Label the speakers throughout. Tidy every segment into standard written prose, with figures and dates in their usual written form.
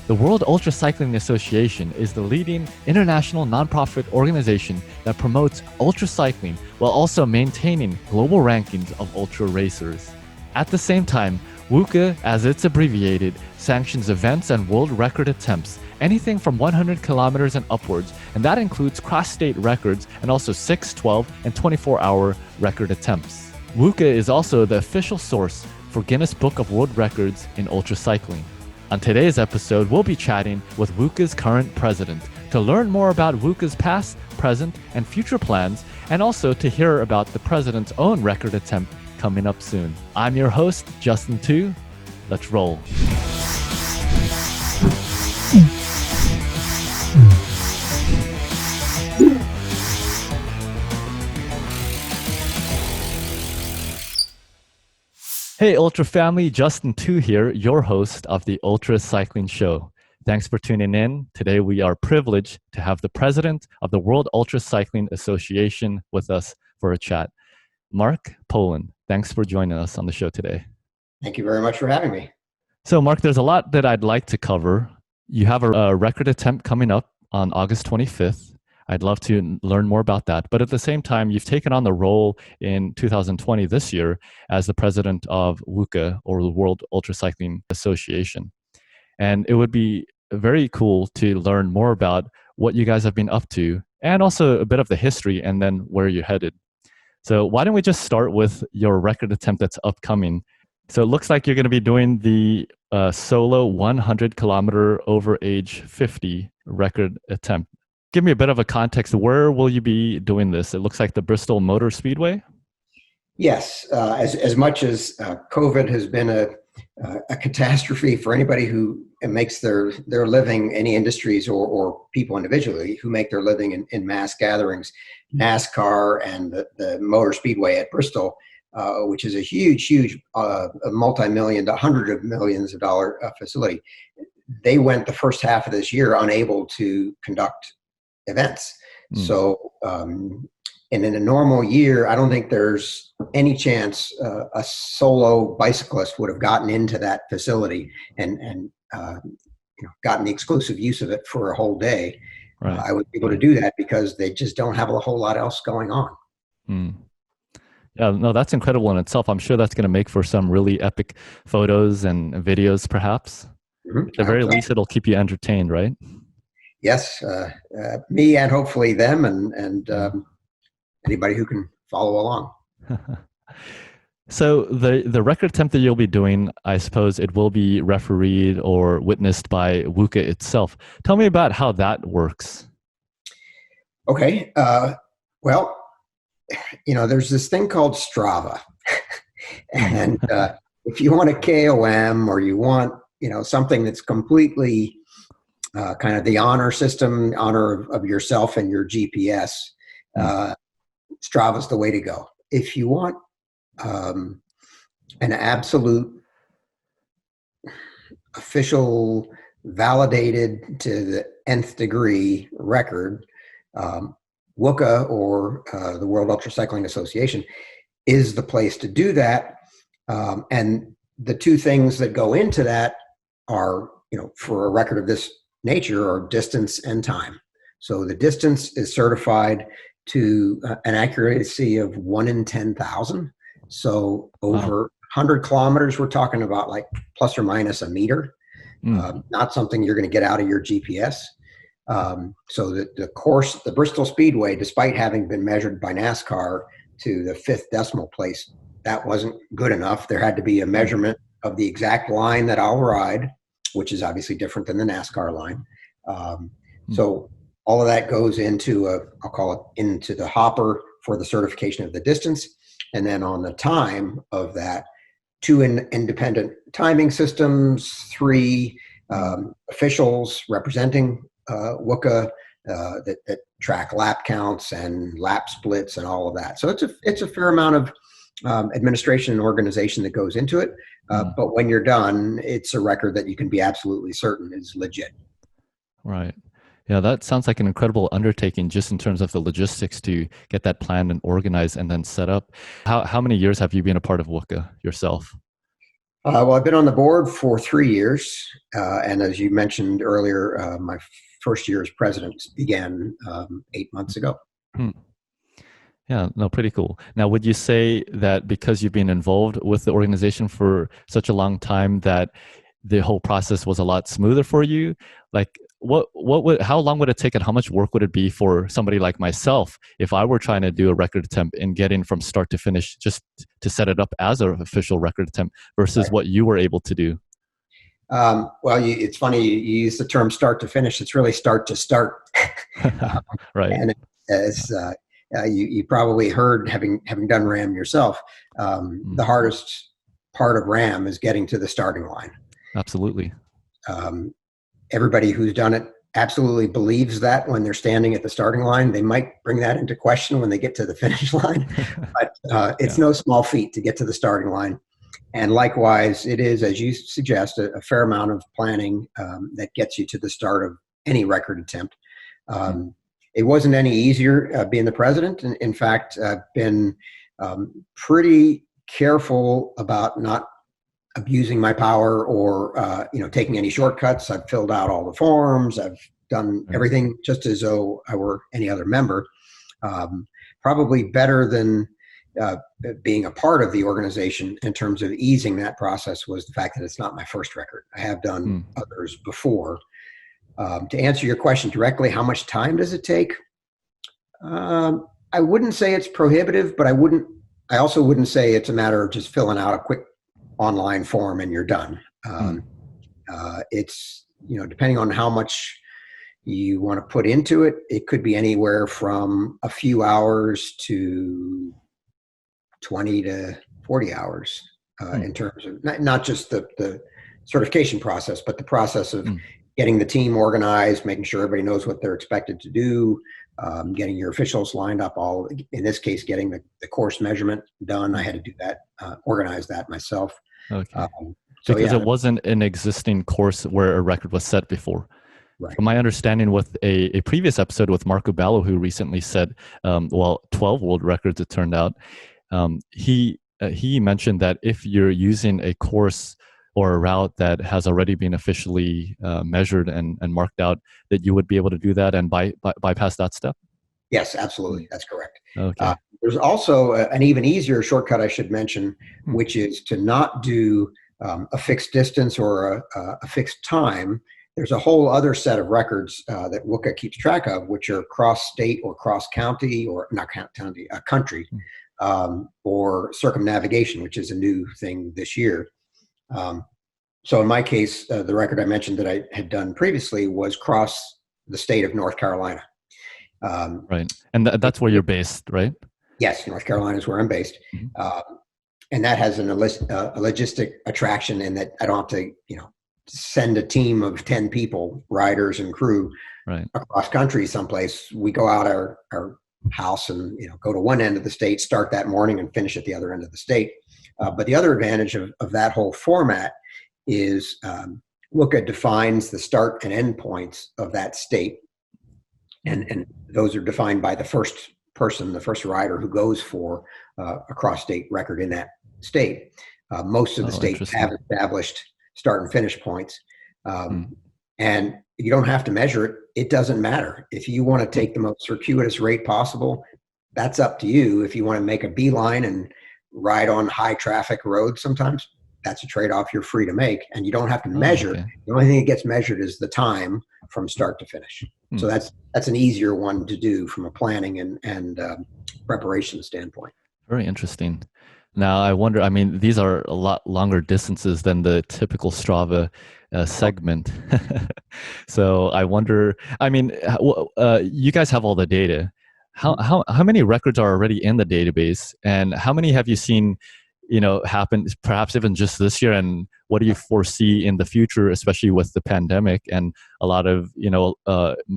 Speaker 1: The World UltraCycling Association is the leading international nonprofit organization that promotes ultracycling while also maintaining global rankings of ultra racers. At the same time, WUCA, as it's abbreviated, sanctions events and world record attempts, anything from 100 kilometers and upwards, and that includes cross-state records and also 6, 12, and 24-hour record attempts. WUCA is also the official source for Guinness Book of World Records in ultracycling. On today's episode, we'll be chatting with WUCA's current president to learn more about WUCA's past, present, and future plans, and also to hear about the president's own record attempt coming up soon. I'm your host, Justin Tu. Let's roll. Hey, Ultra family, Justin Tu here, your host of the UltraCycling Show. Thanks for tuning in. Today, we are privileged to have the president of the World UltraCycling Association with us for a chat. Marc Poland, thanks for joining us on the show today.
Speaker 2: Thank you very much for having me.
Speaker 1: So, Marc, there's a lot that I'd like to cover. You have a record attempt coming up on August 25th. I'd love to learn more about that. But at the same time, you've taken on the role in 2020 this year as the president of WUCA, or the World UltraCycling Association. And it would be very cool to learn more about what you guys have been up to and also a bit of the history and then where you're headed. So why don't we just start with your record attempt that's upcoming. So it looks like you're going to be doing the solo 100 kilometer over age 50 record attempt. Give me a bit of a context. Where will you be doing this? It looks like the Bristol Motor Speedway.
Speaker 2: Yes, as much as COVID has been a catastrophe for anybody who makes their living, any industries or people individually who make their living in mass gatherings, NASCAR and the Motor Speedway at Bristol, which is a huge multi-million, hundreds of millions of dollar facility. They went the first half of this year unable to conduct events. So, and in a normal year, I don't think there's any chance a solo bicyclist would have gotten into that facility and gotten the exclusive use of it for a whole day. Right. I would be able to do that because they just don't have a whole lot else going on.
Speaker 1: Yeah, no, that's incredible in itself. I'm sure that's going to make for some really epic photos and videos, perhaps. At the very least, it'll keep you entertained, right?
Speaker 2: Yes, me and hopefully them and anybody who can follow along.
Speaker 1: So the record attempt that you'll be doing, I suppose it will be refereed or witnessed by WUCA itself. Tell me about how that works.
Speaker 2: Okay. Well, there's this thing called Strava. And if you want a KOM or you want, something that's completely kind of the honor system, honor of yourself and your GPS, Strava's the way to go. If you want an absolute official, validated to the nth degree record, WUCA or the World UltraCycling Association is the place to do that. And the two things that go into that are, for a record of this nature, are distance and time. So the distance is certified to an accuracy of 1 in 10,000. So over 100 kilometers, we're talking about like plus or minus a meter, not something you're going to get out of your GPS. So the course, the Bristol Speedway, despite having been measured by NASCAR to the 5th decimal place, that wasn't good enough. There had to be a measurement of the exact line that I'll ride, which is obviously different than the NASCAR line. So all of that goes into I'll call it into the hopper for the certification of the distance. And then on the time of that, 2 independent timing systems, 3 officials representing WUCA that track lap counts and lap splits and all of that. So it's a fair amount of administration and organization that goes into it. But when you're done, it's a record that you can be absolutely certain is legit.
Speaker 1: Right. Yeah, that sounds like an incredible undertaking just in terms of the logistics to get that planned and organized and then set up. How many years have you been a part of WUCA yourself?
Speaker 2: Well, I've been on the board for 3 years. And as you mentioned earlier, my first year as president began 8 months ago.
Speaker 1: Hmm. Yeah, no, pretty cool. Now, would you say that because you've been involved with the organization for such a long time that the whole process was a lot smoother for you? Like, how long would it take and how much work would it be for somebody like myself if I were trying to do a record attempt and getting from start to finish just to set it up as an official record attempt versus
Speaker 2: Right.
Speaker 1: what you were able to do?
Speaker 2: Well, it's funny you use the term start to finish. It's really start to start.
Speaker 1: Right.
Speaker 2: And as you probably heard, having done RAM yourself, the hardest part of RAM is getting to the starting line.
Speaker 1: Absolutely.
Speaker 2: Everybody who's done it absolutely believes that when they're standing at the starting line. They might bring that into question when they get to the finish line, but it's no small feat to get to the starting line. And likewise, it is, as you suggest, a fair amount of planning that gets you to the start of any record attempt. It wasn't any easier being the president. In fact, I've been pretty careful about not abusing my power or taking any shortcuts. I've filled out all the forms. I've done everything just as though I were any other member. Probably better than being a part of the organization in terms of easing that process was the fact that it's not my first record. I have done others before. To answer your question directly, how much time does it take? I wouldn't say it's prohibitive, but I also wouldn't say it's a matter of just filling out a quick online form and you're done. It's, depending on how much you want to put into it, it could be anywhere from a few hours to 20 to 40 hours in terms of not just the certification process, but the process of getting the team organized, making sure everybody knows what they're expected to do, getting your officials lined up, in this case, getting the course measurement done. I had to do that, organize that myself.
Speaker 1: Okay. Because it wasn't an existing course where a record was set before.
Speaker 2: Right.
Speaker 1: From my understanding with a previous episode with Marc Poland, who recently set 12 world records, it turned out, he mentioned that if you're using a course or a route that has already been officially measured and marked out, that you would be able to do that and bypass that step?
Speaker 2: Yes, absolutely. That's correct.
Speaker 1: Okay.
Speaker 2: There's also an even easier shortcut I should mention, which is to not do a fixed distance or a fixed time. There's a whole other set of records that WUCA keeps track of, which are cross-state or cross-county, or not county, country, or circumnavigation, which is a new thing this year. So in my case, the record I mentioned that I had done previously was cross the state of North Carolina.
Speaker 1: Right. And that's where you're based, right?
Speaker 2: Yes, North Carolina is where I'm based. And that has a logistic attraction in that I don't have to, send a team of 10 people, riders and crew, across country someplace. We go out our house and, go to one end of the state, start that morning and finish at the other end of the state. But the other advantage of that whole format is WUCA defines the start and end points of that state. And those are defined by the first person, the first rider who goes for a cross-state record in that state. Most of the states have established start and finish points. And you don't have to measure it. It doesn't matter. If you want to take the most circuitous rate possible, that's up to you. If you want to make a beeline and ride on high traffic roads sometimes, that's a trade-off you're free to make. And you don't have to measure. Okay. The only thing that gets measured is the time from start to finish. So that's an easier one to do from a planning and preparation standpoint.
Speaker 1: Very interesting. Now, I wonder, these are a lot longer distances than the typical Strava segment. So I wonder, you guys have all the data. How many records are already in the database, and how many have you seen, happen perhaps even just this year? And what do you foresee in the future, especially with the pandemic and a lot of,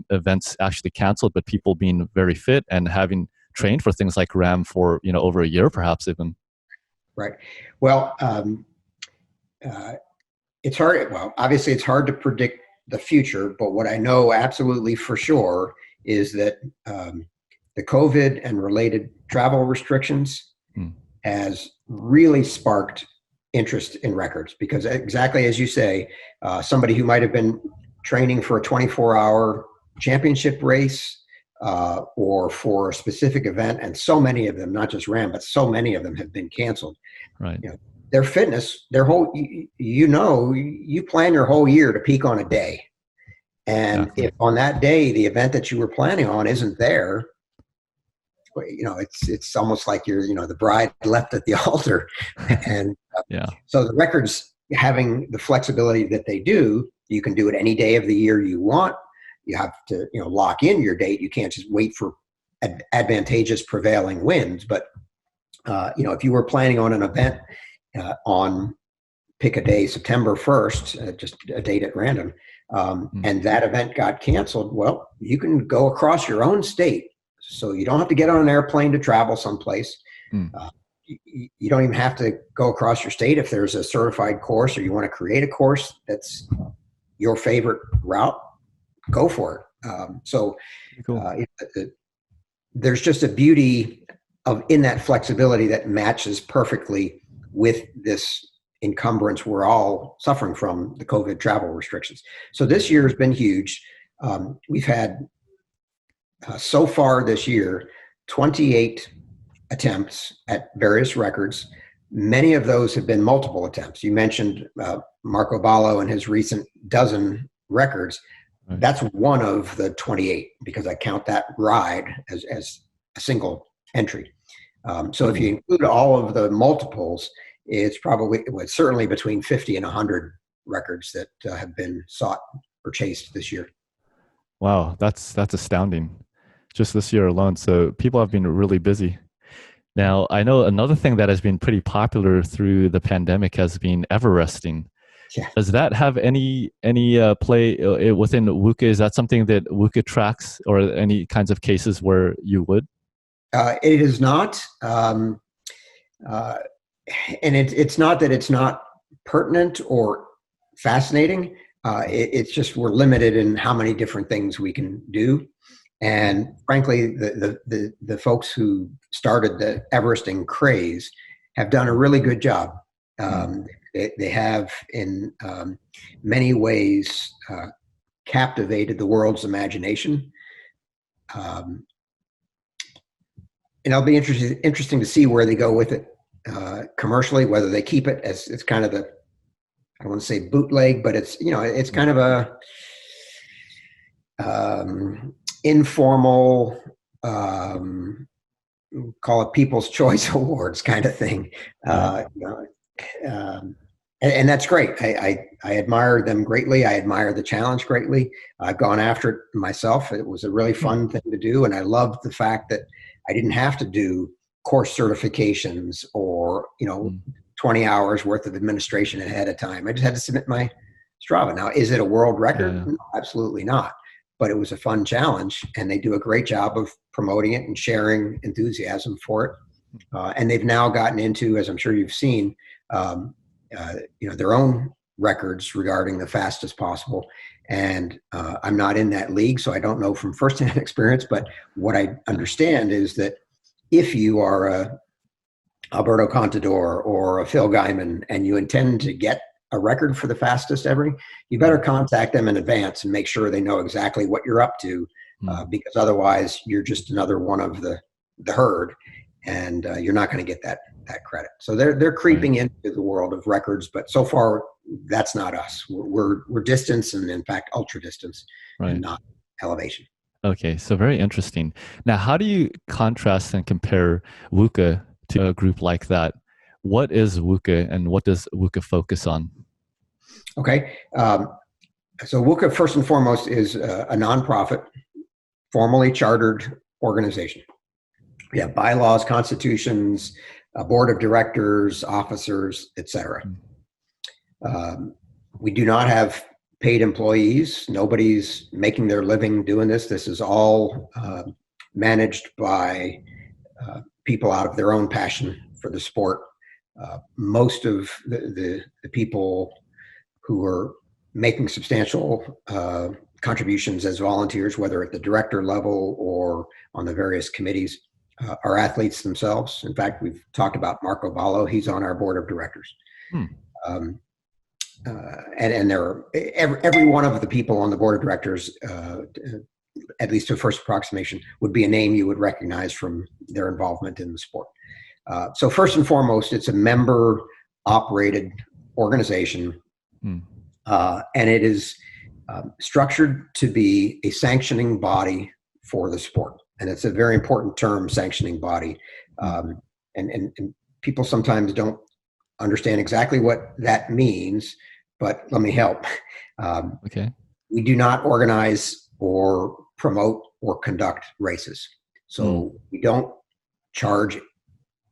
Speaker 1: events actually canceled, but people being very fit and having trained for things like RAM for, over a year, perhaps even?
Speaker 2: Right. Well, it's hard. Well, obviously it's hard to predict the future, but what I know absolutely for sure is that the COVID and related travel restrictions has really sparked interest in records, because exactly as you say, somebody who might have been training for a 24-hour championship race or for a specific event, and so many of them, not just ran, but so many of them have been canceled.
Speaker 1: Right.
Speaker 2: You know, their fitness, their whole, you plan your whole year to peak on a day. And
Speaker 1: Exactly.
Speaker 2: if on that day, the event that you were planning on isn't there, it's almost like you're, the bride left at the altar. And
Speaker 1: Yeah.
Speaker 2: so the records having the flexibility that they do, you can do it any day of the year you want. You have to, lock in your date. You can't just wait for advantageous prevailing winds. But, if you were planning on an event on, pick a day, September 1st, just a date at random, and that event got canceled, well, you can go across your own state. So you don't have to get on an airplane to travel someplace. You don't even have to go across your state if there's a certified course or you want to create a course that's your favorite route, go for it.
Speaker 1: Cool.
Speaker 2: There's just a beauty in that flexibility that matches perfectly with this encumbrance we're all suffering from, the COVID travel restrictions. So this year has been huge. We've had so far this year 28 attempts at various records. Many of those have been multiple attempts. You mentioned Marco Ballo and his recent dozen records.
Speaker 1: Right.
Speaker 2: That's one of the 28 because I count that ride as a single entry. So if you include all of the multiples, it's certainly between 50 and 100 records that have been sought or chased this year.
Speaker 1: Wow, that's astounding. Just this year alone. So people have been really busy. Now, I know another thing that has been pretty popular through the pandemic has been Everesting.
Speaker 2: Yeah.
Speaker 1: Does that have any play within WUCA? Is that something that WUCA tracks, or any kinds of cases where you would?
Speaker 2: It is not. And it's not that it's not pertinent or fascinating. It's just we're limited in how many different things we can do. And frankly, the folks who started the Everesting craze have done a really good job. They have, in many ways, captivated the world's imagination. And it'll be interesting to see where they go with it commercially, whether they keep it as it's kind of I don't want to say bootleg, but it's kind of a informal, call it People's Choice Awards kind of thing. And that's great. I admire them greatly. I admire the challenge greatly. I've gone after it myself. It was a really fun thing to do. And I loved the fact that I didn't have to do course certifications or, 20 hours worth of administration ahead of time. I just had to submit my Strava. Now, is it a world record?
Speaker 1: Yeah.
Speaker 2: No, absolutely not. But it was a fun challenge, and they do a great job of promoting it and sharing enthusiasm for it. And they've now gotten into, as I'm sure you've seen, their own records regarding the fastest possible. And I'm not in that league, so I don't know from firsthand experience. But what I understand is that if you are a Alberto Contador or a Phil Guyman and you intend to get a record for the fastest ever, you better contact them in advance and make sure they know exactly what you're up to, because otherwise you're just another one of the herd, and you're not going to get that credit. So they're creeping into the world of records, but so far that's not us. We're distance, and in fact ultra distance, and not elevation.
Speaker 1: Okay, so very interesting. Now, how do you contrast and compare WUCA to a group like that? What is WUCA, and what does WUCA focus on?
Speaker 2: Okay, so WUCA, first and foremost, is a nonprofit, formally chartered organization. We have bylaws, constitutions, a board of directors, officers, etc. We do not have paid employees. Nobody's making their living doing this. This is all managed by people out of their own passion for the sport. Most of the people who are making substantial contributions as volunteers, whether at the director level or on the various committees, are athletes themselves. In fact, we've talked about Marco Ballo. He's on our board of directors.
Speaker 1: Hmm.
Speaker 2: And there are every one of the people on the board of directors, at least to a first approximation, would be a name you would recognize from their involvement in the sport. So first and foremost, it's a member-operated organization, and it is structured to be a sanctioning body for the sport. And it's a very important term, sanctioning body. And people sometimes don't understand exactly what that means, but let me help.
Speaker 1: Okay.
Speaker 2: We do not organize or promote or conduct races. So we don't charge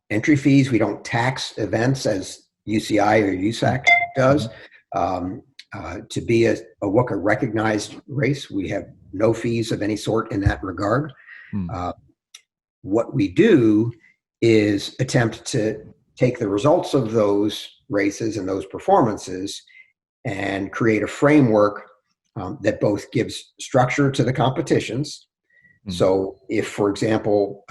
Speaker 2: entry fees. We don't tax events as UCI or USAC does. To be a WUCA recognized race, we have no fees of any sort in that regard. What we do is attempt to take the results of those races and those performances and create a framework that both gives structure to the competitions. So if, for example,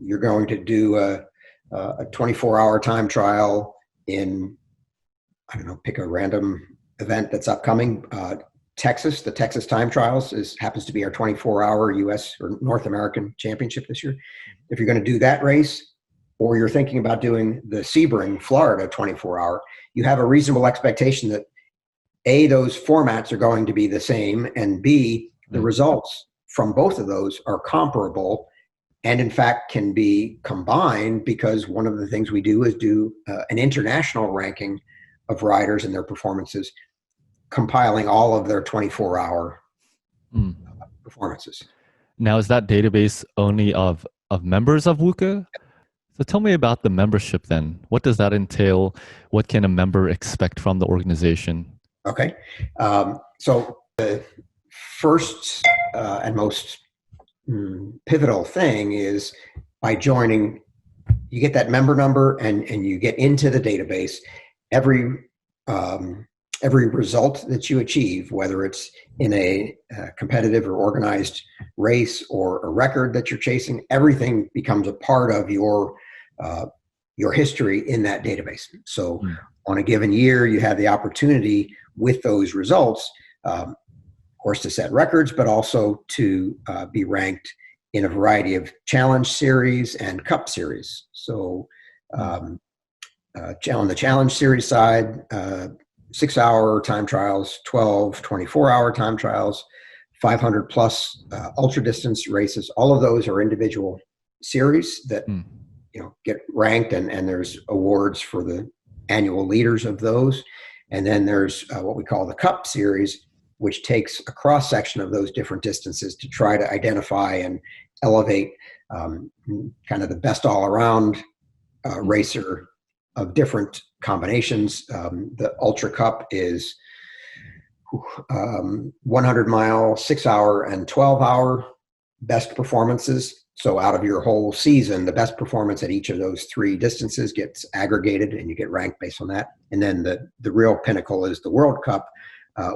Speaker 2: you're going to do a 24-hour time trial in, I don't know, pick a random event that's upcoming, Texas, the Texas time trials happens to be our 24-hour US or North American championship this year. If you're going to do that race, or you're thinking about doing the Sebring, Florida 24-hour, you have a reasonable expectation that A, those formats are going to be the same, and B, the results from both of those are comparable and in fact can be combined, because one of the things we do is do an international ranking of riders and their performances, compiling all of their 24-hour performances.
Speaker 1: Now, is that database only of members of WUCA? So tell me about the membership then. What does that entail? What can a member expect from the organization?
Speaker 2: Okay. So the first and most pivotal thing is by joining, you get that member number and you get into the database. Every result that you achieve, whether it's in a competitive or organized race or a record that you're chasing, everything becomes a part of your history in that database. So on a given year, you have the opportunity with those results, of course, to set records, but also to be ranked in a variety of challenge series and cup series. So on the challenge series side, 6-hour time trials, 12, 24-hour time trials, 500 plus ultra distance races. All of those are individual series that get ranked, and there's awards for the annual leaders of those. And then there's what we call the Cup Series, which takes a cross section of those different distances to try to identify and elevate kind of the best all around racer of different combinations. The Ultra Cup is 100-mile, 6-hour, and 12-hour best performances. So out of your whole season, the best performance at each of those three distances gets aggregated, and you get ranked based on that. And then the real pinnacle is the World Cup,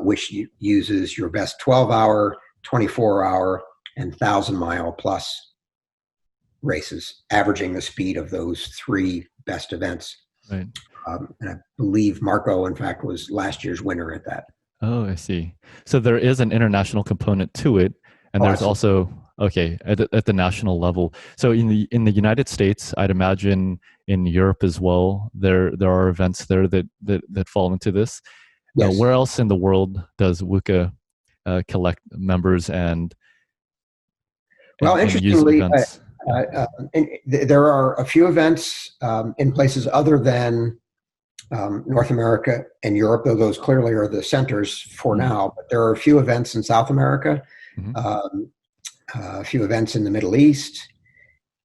Speaker 2: which uses your best 12-hour, 24-hour, and 1,000-mile plus races, averaging the speed of those three best events.
Speaker 1: Right.
Speaker 2: And I believe Marco, in fact, was last year's winner at that.
Speaker 1: Oh, I see. So there is an international component to it, and there's also at the national level. So in the United States, I'd imagine in Europe as well, there are events there that fall into this.
Speaker 2: Yes.
Speaker 1: Where else in the world does WUCA collect members and
Speaker 2: interestingly,
Speaker 1: use events?
Speaker 2: There are a few events in places other than North America and Europe, though those clearly are the centers for now. But there are a few events in South America, a few events in the Middle East.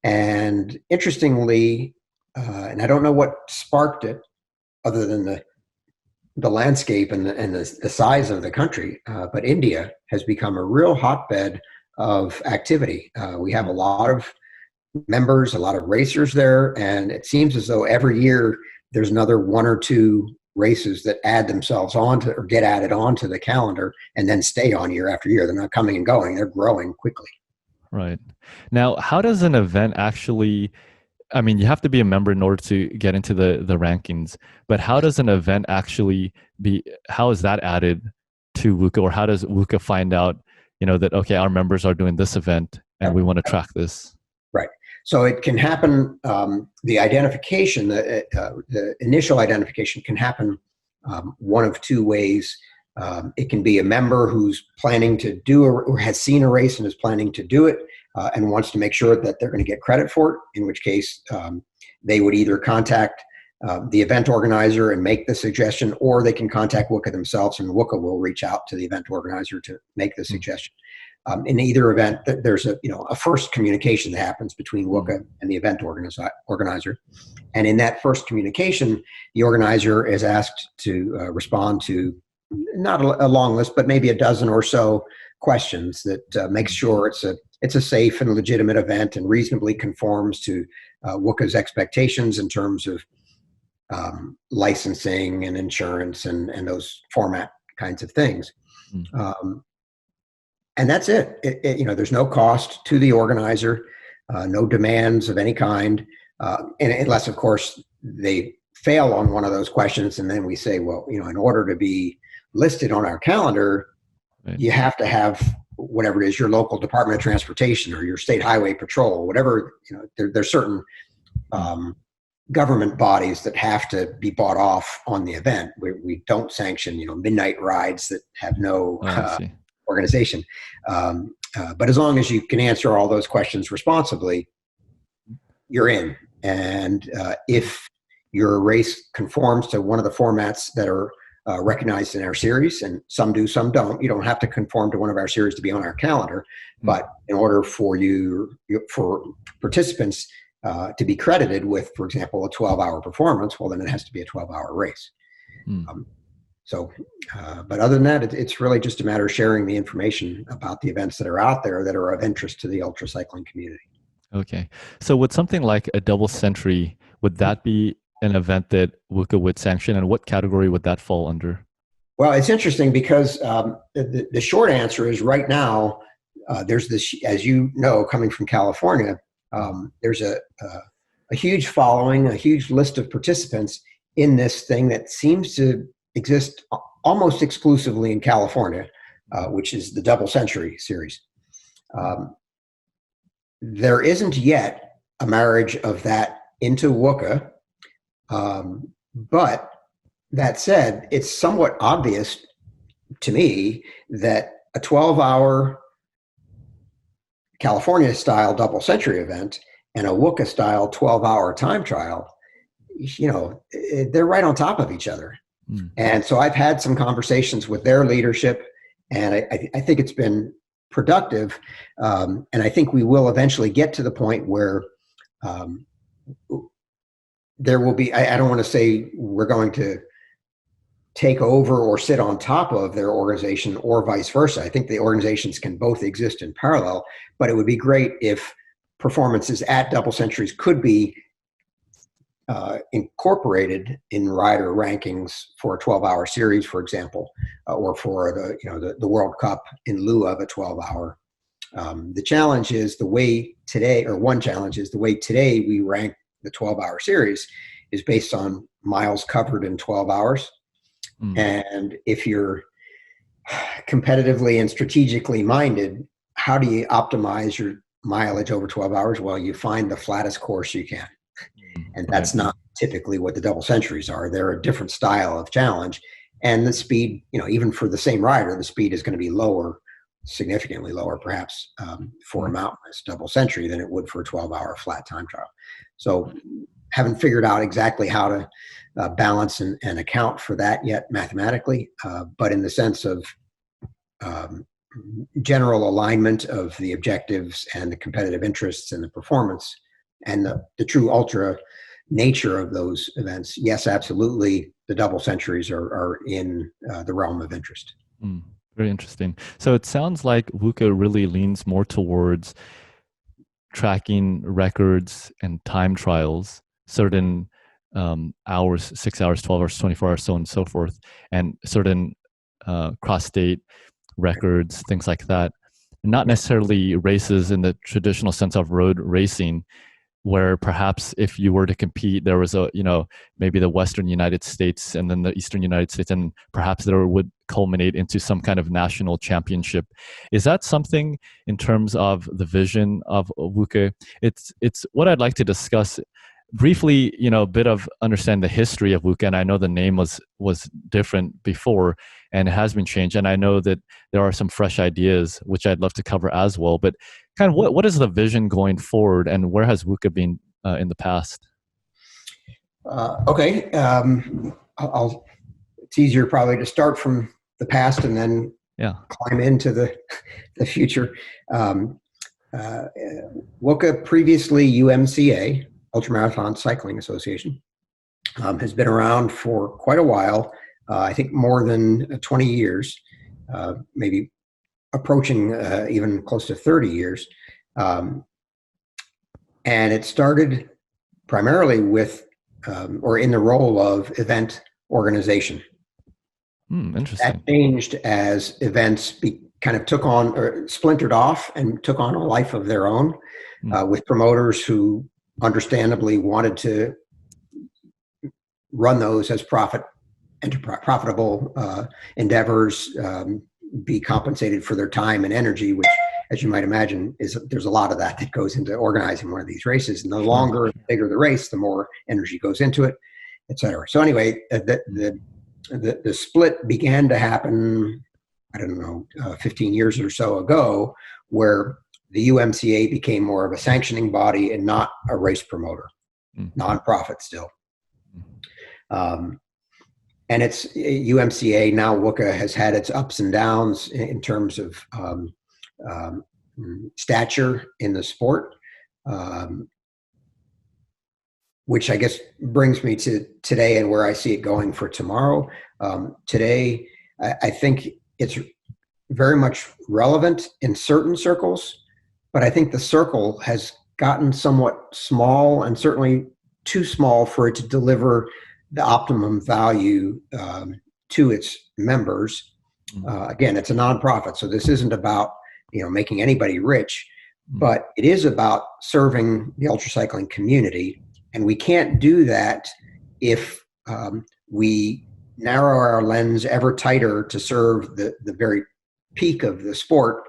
Speaker 2: And interestingly, and I don't know what sparked it other than the landscape and the size of the country, but India has become a real hotbed of activity. We have a lot of members, a lot of racers there, and it seems as though every year there's another one or two races that add themselves onto or get added onto the calendar and then stay on year after year. They're not coming and going, they're growing quickly.
Speaker 1: Right. Now, how does an event actually I mean, you have to be a member in order to get into the rankings. But how does an event actually be? How is that added to WUCA, or how does WUCA find out, that okay, our members are doing this event and we want to track this?
Speaker 2: Right. So it can happen. The identification, the initial identification, can happen one of two ways. It can be a member who's planning to do or has seen a race and is planning to do it and wants to make sure that they're going to get credit for it, in which case they would either contact the event organizer and make the suggestion, or they can contact WUCA themselves, and WUCA will reach out to the event organizer to make the suggestion. In either event, there's a first communication that happens between WUCA and the event organizer. And in that first communication, the organizer is asked to respond to not a long list, but maybe a dozen or so questions that makes sure it's a safe and legitimate event and reasonably conforms to WUCA's expectations in terms of licensing and insurance and those format kinds of things. And that's it. There's no cost to the organizer, no demands of any kind, and unless, of course, they fail on one of those questions, and then we say, well, in order to be listed on our calendar, right, you have to have whatever it is, your local Department of Transportation or your state highway patrol, whatever. There's certain government bodies that have to be bought off on the event. We don't sanction, midnight rides that have no organization. But as long as you can answer all those questions responsibly, you're in. And if your race conforms to one of the formats that are recognized in our series, and some do, some don't, you don't have to conform to one of our series to be on our calendar. But in order for for participants to be credited with, for example, a 12-hour performance, well, then it has to be a 12-hour race. But other than that, it's really just a matter of sharing the information about the events that are out there that are of interest to the ultracycling community.
Speaker 1: Okay. So with something like a double century, would that be an event that WUCA would sanction, and what category would that fall under?
Speaker 2: Well, it's interesting because the short answer is right now, there's this, as you know, coming from California, there's a huge following, a huge list of participants in this thing that seems to exist almost exclusively in California, which is the Double Century series. There isn't yet a marriage of that into WUCA, but that said, it's somewhat obvious to me that a 12-hour California-style Double Century event and a WUCA-style 12-hour time trial, they're right on top of each other. And so I've had some conversations with their leadership, and I think it's been productive. And I think we will eventually get to the point where there will be, I don't want to say we're going to take over or sit on top of their organization or vice versa. I think the organizations can both exist in parallel, but it would be great if performances at Double Centuries could be incorporated in rider rankings for a 12-hour series, for example, or for the World Cup in lieu of a 12-hour. The challenge is one challenge is the way today we rank the 12-hour series is based on miles covered in 12 hours. And if you're competitively and strategically minded, how do you optimize your mileage over 12 hours? Well, you find the flattest course you can. And that's not typically what the Double Centuries are. They're a different style of challenge. And the speed, even for the same rider, the speed is going to be lower, significantly lower perhaps, for a mountainous Double Century than it would for a 12-hour flat time trial. So haven't figured out exactly how to balance and account for that yet mathematically, but in the sense of general alignment of the objectives and the competitive interests and the performance and the true ultra nature of those events, yes, absolutely, the Double Centuries are in the realm of interest.
Speaker 1: Very interesting. So it sounds like WUCA really leans more towards tracking records and time trials, certain hours, 6 hours, 12 hours, 24 hours, so on and so forth, and certain cross-state records, things like that. Not necessarily races in the traditional sense of road racing. where perhaps if you were to compete, there was a, maybe the Western United States and then the Eastern United States, and perhaps there would culminate into some kind of national championship. Is that something in terms of the vision of WUCA? It's what I'd like to discuss briefly, a bit of understand the history of WUCA. And I know the name was different before and it has been changed. And I know that there are some fresh ideas, which I'd love to cover as well. But kind of what is the vision going forward and where has WUCA been in the past?
Speaker 2: Okay. It's easier probably to start from the past and then climb into the future. WUCA, previously UMCA, Ultramarathon Cycling Association, has been around for quite a while. I think more than 20 years, maybe approaching even close to 30 years. And it started primarily with, or in the role of event organization.
Speaker 1: Interesting.
Speaker 2: That changed as events kind of took on or splintered off and took on a life of their own, with promoters who understandably wanted to run those as profitable endeavors, be compensated for their time and energy, which, as you might imagine, there's a lot of that goes into organizing one of these races. And the longer and bigger the race, the more energy goes into it, et cetera. So anyway, the split began to happen, I don't know, 15 years or so ago, where the UMCA became more of a sanctioning body and not a race promoter, nonprofit still. And it's UMCA, now WUCA, has had its ups and downs in terms of stature in the sport, which I guess brings me to today and where I see it going for tomorrow. Today, I think it's very much relevant in certain circles, but I think the circle has gotten somewhat small and certainly too small for it to deliver the optimum value to its members. Again, it's a nonprofit, so this isn't about making anybody rich, but it is about serving the ultracycling community, and we can't do that if we narrow our lens ever tighter to serve the very peak of the sport.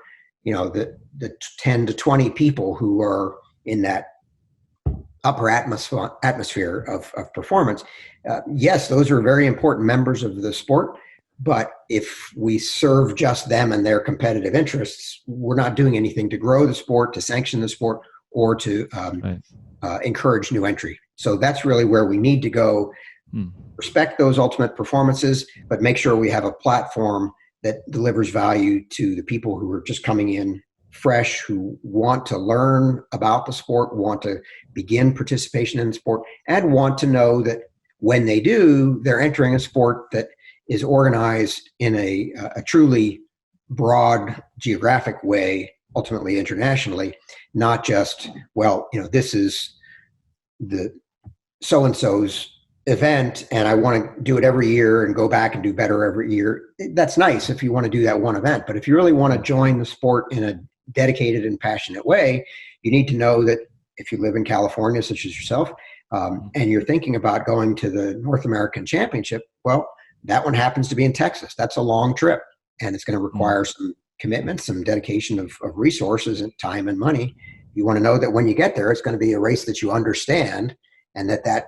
Speaker 2: The 10 to 20 people who are in that upper atmosphere of performance. Yes, those are very important members of the sport, but if we serve just them and their competitive interests, we're not doing anything to grow the sport, to sanction the sport, or to encourage new entry. So that's really where we need to go. Respect those ultimate performances, but make sure we have a platform that delivers value to the people who are just coming in fresh, who want to learn about the sport, want to begin participation in the sport, and want to know that when they do, they're entering a sport that is organized in a truly broad geographic way, ultimately internationally, not just, this is the so-and-so's event and I want to do it every year and go back and do better every year. That's nice if you want to do that one event, but if you really want to join the sport in a dedicated and passionate way, you need to know that if you live in California, such as yourself, and you're thinking about going to the North American Championship, well, that one happens to be in Texas. That's a long trip, and it's going to require some commitment, some dedication of resources and time and money. You want to know that when you get there, it's going to be a race that you understand, and that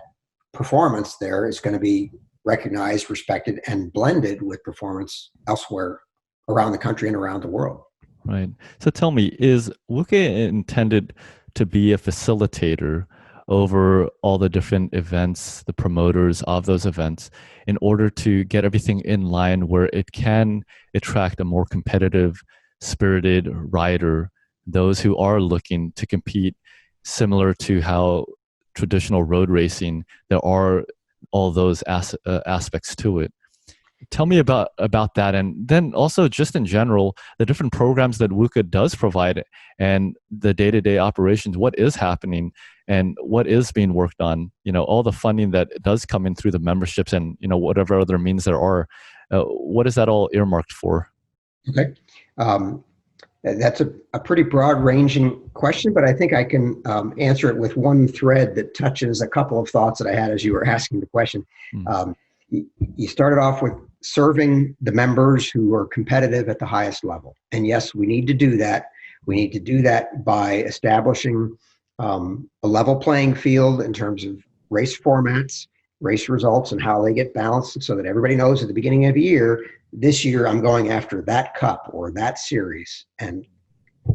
Speaker 2: performance there is going to be recognized, respected, and blended with performance elsewhere around the country and around the world.
Speaker 1: Right. So tell me, is WUCA intended to be a facilitator over all the different events, the promoters of those events, in order to get everything in line where it can attract a more competitive, spirited rider, those who are looking to compete, similar to how traditional road racing, there are all those aspects to it. Tell me about that, and then also just in general, the different programs that WUCA does provide and the day-to-day operations, what is happening and what is being worked on, all the funding that does come in through the memberships and, whatever other means there are, what is that all earmarked for?
Speaker 2: Okay. That's a pretty broad-ranging question, but I think I can answer it with one thread that touches a couple of thoughts that I had as you were asking the question.
Speaker 1: Mm.
Speaker 2: You started off with serving the members who are competitive at the highest level. And yes, we need to do that. We need to do that by establishing a level playing field in terms of race formats, race results, and how they get balanced so that everybody knows at the beginning of the year, this year I'm going after that cup or that series. And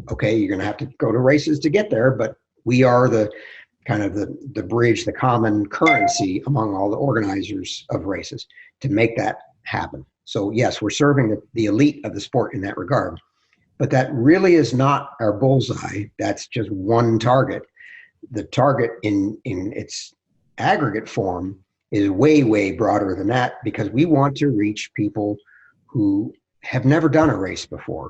Speaker 2: okay, you're going to have to go to races to get there, but we are the kind of the bridge, the common currency among all the organizers of races to make that happen. So yes, we're serving the elite of the sport in that regard, but that really is not our bullseye. That's just one target. The target in its aggregate form is way, way broader than that, because we want to reach people who have never done a race before.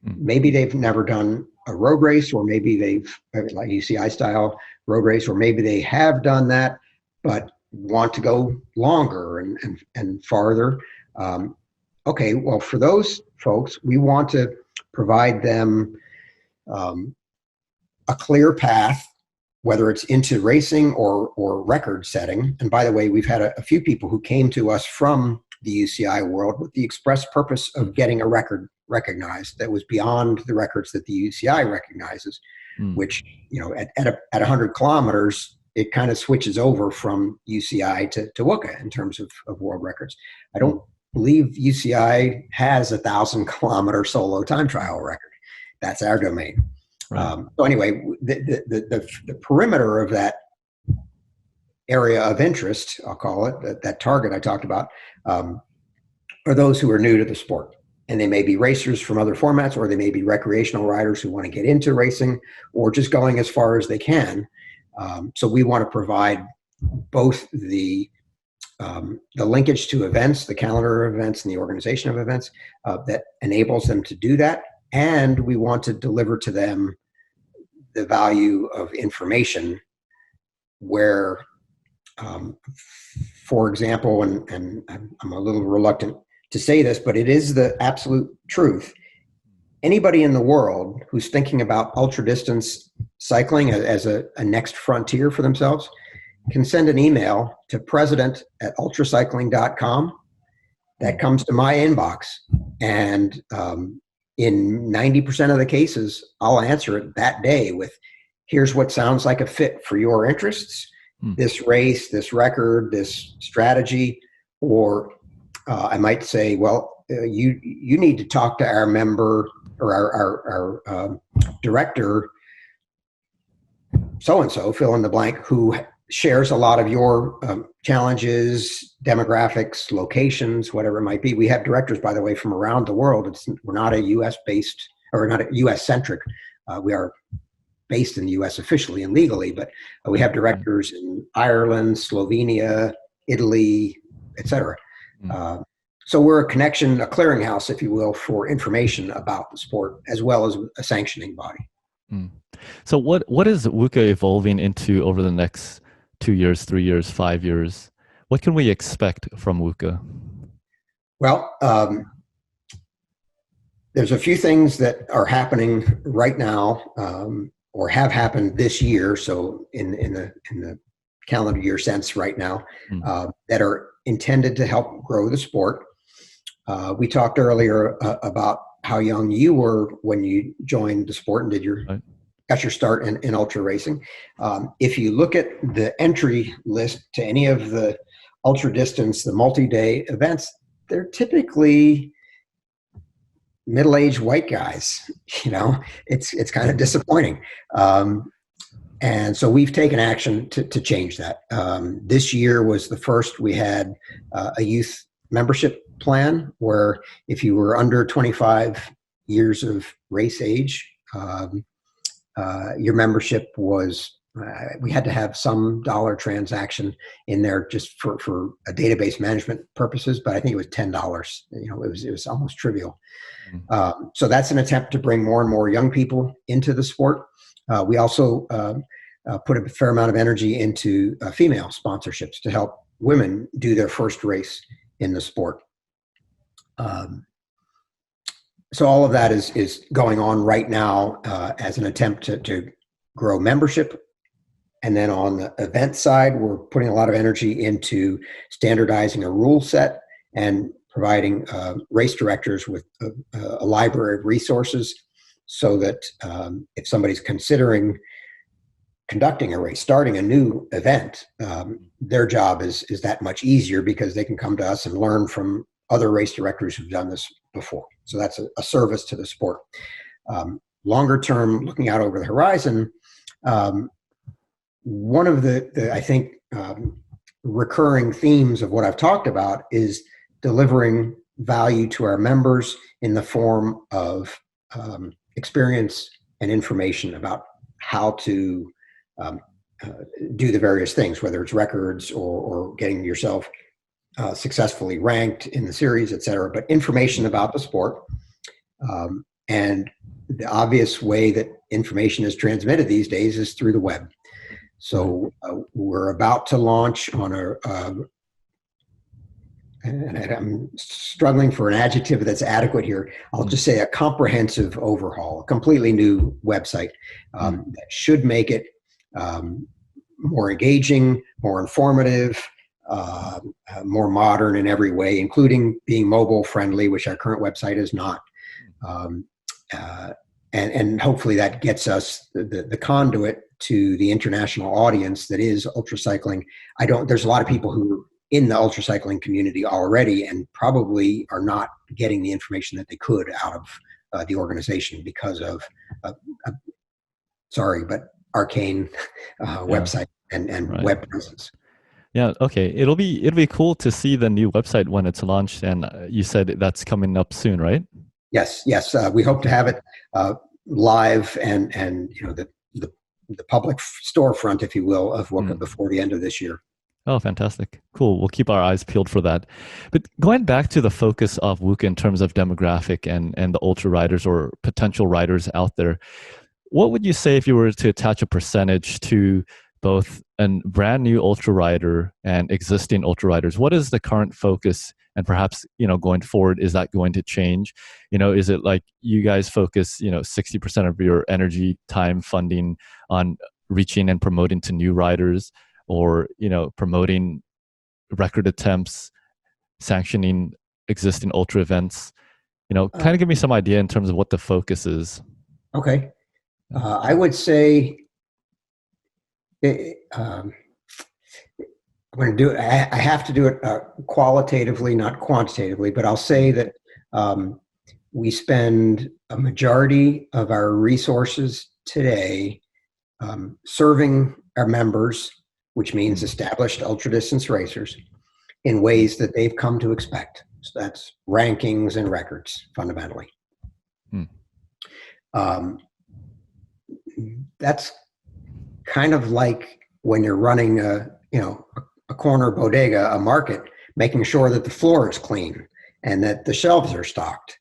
Speaker 2: Maybe they've never done a road race, or maybe they've, like UCI style road race, or maybe they have done that, but want to go longer and farther. Okay, well, for those folks, we want to provide them a clear path, whether it's into racing or record setting. And by the way, we've had a few people who came to us from the UCI world with the express purpose of getting a record recognized that was beyond the records that the UCI recognizes, which, at 100 kilometers, it kind of switches over from UCI to WUCA in terms of world records. I don't believe UCI has 1,000-kilometer solo time trial record. That's our domain. Right. So anyway, the perimeter of that area of interest, I'll call it, that target I talked about, are those who are new to the sport. And they may be racers from other formats, or they may be recreational riders who want to get into racing, or just going as far as they can. So we want to provide both the linkage to events, the calendar of events, and the organization of events that enables them to do that. And we want to deliver to them the value of information where, for example, and I'm a little reluctant to say this, but it is the absolute truth. Anybody in the world who's thinking about ultra distance cycling as a next frontier for themselves can send an email to president@ultracycling.com. That comes to my inbox. And in 90% of the cases, I'll answer it that day with, here's what sounds like a fit for your interests, this race, this record, this strategy. Or I might say, well, you need to talk to our member or our director, so-and-so, fill in the blank, who shares a lot of your challenges, demographics, locations, whatever it might be. We have directors, by the way, from around the world. We're not a U.S.-based, or not a U.S.-centric. We are based in the U.S. officially and legally, but we have directors in Ireland, Slovenia, Italy, etc. So we're a connection, a clearinghouse, if you will, for information about the sport, as well as a sanctioning body.
Speaker 1: So what is WUCA evolving into over the next 2 years, 3 years, 5 years? What can we expect from WUCA?
Speaker 2: Well, there's a few things that are happening right now, or have happened this year. So in the calendar year sense right now, that are intended to help grow the sport. We talked earlier about how young you were when you joined the sport and got your start in ultra racing. If you look at the entry list to any of the ultra distance, the multi-day events, they're typically middle-aged white guys. It's kind of disappointing. And so we've taken action to change that. This year was the first we had a youth membership plan where if you were under 25 years of race age, your membership was, we had to have some dollar transaction in there just for a database management purposes, but I think it was $10. It was almost trivial. So that's an attempt to bring more and more young people into the sport. We also put a fair amount of energy into female sponsorships to help women do their first race in the sport. So all of that is going on right now as an attempt to grow membership. And then on the event side, we're putting a lot of energy into standardizing a rule set and providing race directors with a library of resources so that if somebody's considering conducting a race, starting a new event, their job is that much easier because they can come to us and learn from other race directors who've done this before. So that's a service to the sport. Longer term, looking out over the horizon, one of the I think recurring themes of what I've talked about is delivering value to our members in the form of experience and information about how to do the various things, whether it's records or getting yourself successfully ranked in the series, et cetera, but information about the sport. And the obvious way that information is transmitted these days is through the web. So we're about to launch on and I'm struggling for an adjective that's adequate here. I'll just say a comprehensive overhaul, a completely new website that should make it more engaging, more informative, more modern in every way, including being mobile friendly, which our current website is not. And hopefully that gets us the conduit to the international audience that is UltraCycling. There's a lot of people who are in the UltraCycling community already and probably are not getting the information that they could out of the organization because of, sorry, but arcane website and web presence.
Speaker 1: Yeah. Okay. It'll be cool to see the new website when it's launched. And you said that's coming up soon, right?
Speaker 2: Yes. We hope to have it live and the public storefront, if you will, of WUCA before the end of this year.
Speaker 1: Oh, fantastic. Cool. We'll keep our eyes peeled for that. But going back to the focus of WUCA in terms of demographic and the ultra riders or potential riders out there, what would you say if you were to attach a percentage to both a brand new ultra rider and existing ultra riders? What is the current focus? And perhaps, going forward, is that going to change? Is it like you guys focus, 60% of your energy, time, funding on reaching and promoting to new riders, or, promoting record attempts, sanctioning existing ultra events? Kind of give me some idea in terms of what the focus is.
Speaker 2: Okay. I would say I'm going to do it. I have to do it qualitatively, not quantitatively, but I'll say that we spend a majority of our resources today serving our members, which means established ultra-distance racers, in ways that they've come to expect. So that's rankings and records, fundamentally. That's kind of like when you're running a corner bodega, a market, making sure that the floor is clean and that the shelves are stocked.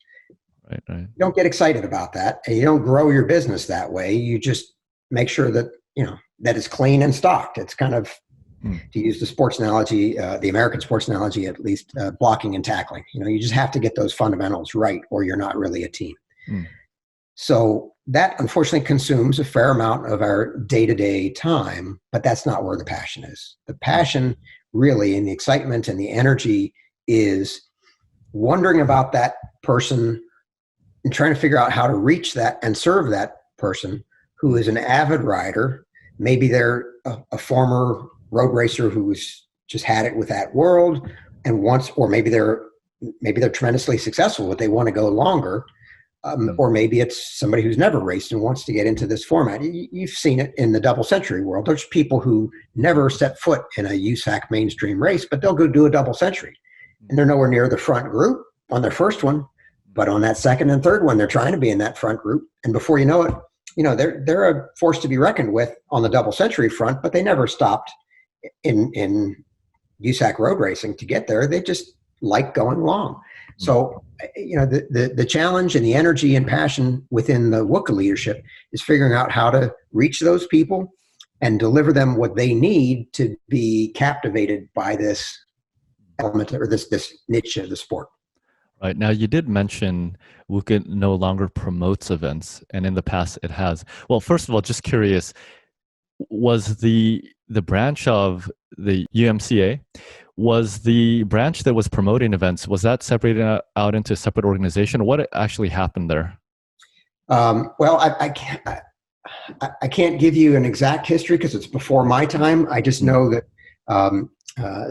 Speaker 1: Right.
Speaker 2: You don't get excited about that, and you don't grow your business that way. You just make sure that that it's clean and stocked. It's kind of, to use the sports analogy, the American sports analogy, at least, blocking and tackling. You just have to get those fundamentals right, or you're not really a team. So that unfortunately consumes a fair amount of our day-to-day time, but that's not where the passion is. The passion really, and the excitement and the energy, is wondering about that person and trying to figure out how to reach that and serve that person who is an avid rider. Maybe they're a former road racer who's just had it with that world and wants, or maybe they're tremendously successful, but they want to go longer. Or maybe it's somebody who's never raced and wants to get into this format. You've seen it in the double century world. There's people who never set foot in a USAC mainstream race, but they'll go do a double century. And they're nowhere near the front group on their first one, but on that second and third one, they're trying to be in that front group. And before you know it, they're a force to be reckoned with on the double century front, but they never stopped in USAC road racing to get there. They just like going long. So, the challenge and the energy and passion within the WUCA leadership is figuring out how to reach those people and deliver them what they need to be captivated by this element or this niche of the sport.
Speaker 1: Right. Now, you did mention WUCA no longer promotes events, and in the past it has. Well, first of all, just curious, was the branch of the UMCA, was the branch that was promoting events, was that separated out into a separate organization? What actually happened there?
Speaker 2: Well, I can't give you an exact history because it's before my time. I just
Speaker 1: Mm,
Speaker 2: know that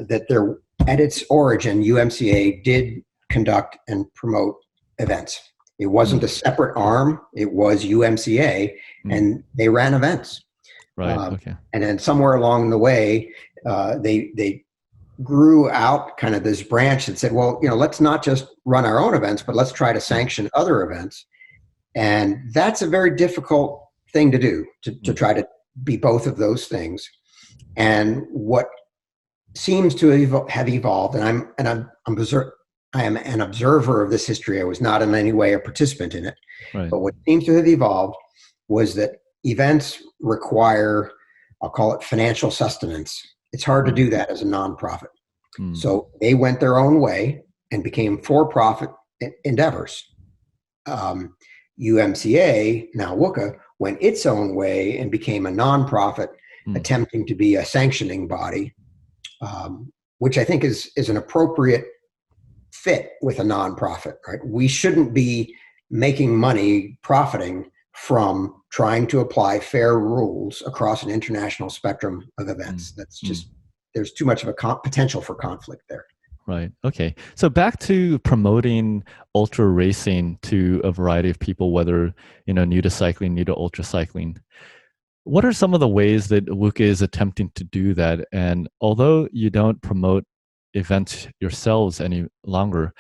Speaker 2: that there, at its origin, UMCA did conduct and promote events. It wasn't
Speaker 1: mm,
Speaker 2: a separate arm; it was UMCA,
Speaker 1: mm.
Speaker 2: and they ran events.
Speaker 1: Right. Okay.
Speaker 2: And then somewhere along the way, they grew out kind of this branch that said, well, let's not just run our own events, but let's try to
Speaker 1: Mm,
Speaker 2: sanction other events. And that's a very difficult thing to do, to
Speaker 1: mm,
Speaker 2: try to be both of those things. And what seems to have evolved, and I am an observer of this history. I was not in any way a participant in it,
Speaker 1: right.
Speaker 2: but what seems to have evolved was that events require, I'll call it, financial sustenance. It's hard to
Speaker 1: Mm,
Speaker 2: do that as a nonprofit.
Speaker 1: mm,
Speaker 2: So they went their own way and became for-profit endeavors. Um, UMCA, now WUCA, went its own way and became a nonprofit
Speaker 1: mm,
Speaker 2: attempting to be a sanctioning body, which I think is an appropriate fit with a nonprofit, right? We shouldn't be making money profiting from trying to apply fair rules across an international spectrum of
Speaker 1: mm,
Speaker 2: events. That's
Speaker 1: mm.
Speaker 2: just, there's too much of a potential for conflict there.
Speaker 1: Right. Okay. So back to promoting ultra racing to a variety of people, whether, new to cycling, new to ultra cycling. What are some of the ways that WUCA is attempting to do that? And although you don't promote events yourselves any longer,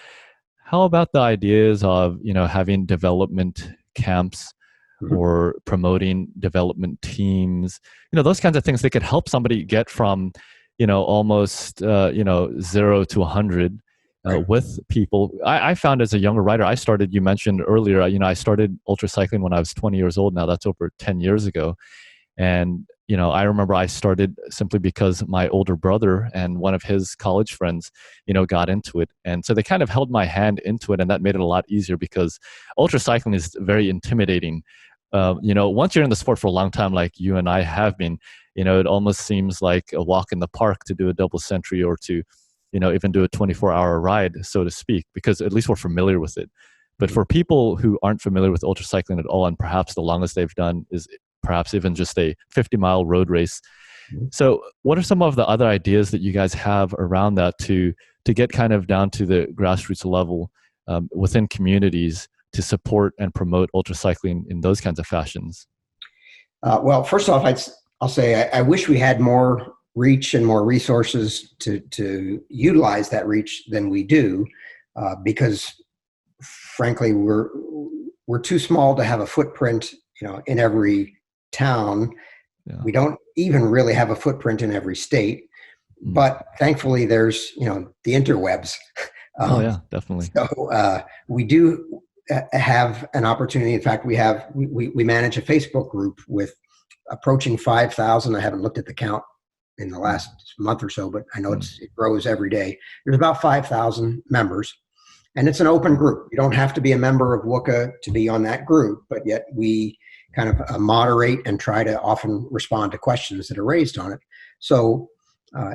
Speaker 1: how about the ideas of, having development camps
Speaker 2: Mhm.
Speaker 1: or promoting development teams, those kinds of things that could help somebody get from, almost, 0 to 100
Speaker 2: Right.
Speaker 1: with people. I found as a younger rider, you mentioned earlier, I started ultra cycling when I was 20 years old. Now that's over 10 years ago. And, I remember I started simply because my older brother and one of his college friends, got into it. And so they kind of held my hand into it. And that made it a lot easier because ultra cycling is very intimidating. Once you're in the sport for a long time, like you and I have been, it almost seems like a walk in the park to do a double century or to, even do a 24-hour ride, so to speak, because at least we're familiar with it. But
Speaker 2: Mhm.
Speaker 1: for people who aren't familiar with ultra cycling at all, and perhaps the longest they've done is perhaps even just a 50-mile road race.
Speaker 2: Mhm.
Speaker 1: So, what are some of the other ideas that you guys have around that to get kind of down to the grassroots level within communities to support and promote ultra cycling in those kinds of fashions?
Speaker 2: Well, first off, I'll say I wish we had more reach and more resources to utilize that reach than we do, because frankly, we're too small to have a footprint, in every town.
Speaker 1: Yeah.
Speaker 2: We don't even really have a footprint in every state,
Speaker 1: Mm.
Speaker 2: but thankfully there's, the interwebs.
Speaker 1: Oh
Speaker 2: Um,
Speaker 1: yeah, definitely.
Speaker 2: so we do have an opportunity. In fact, we manage a Facebook group with approaching 5,000. I haven't looked at the count in the
Speaker 1: Mm.
Speaker 2: last month or so, but I know
Speaker 1: Mm.
Speaker 2: it grows every day. There's about 5,000 members, and it's an open group. You don't have to be a member of WUCA to be on that group, but yet we kind of moderate and try to often respond to questions that are raised on it. So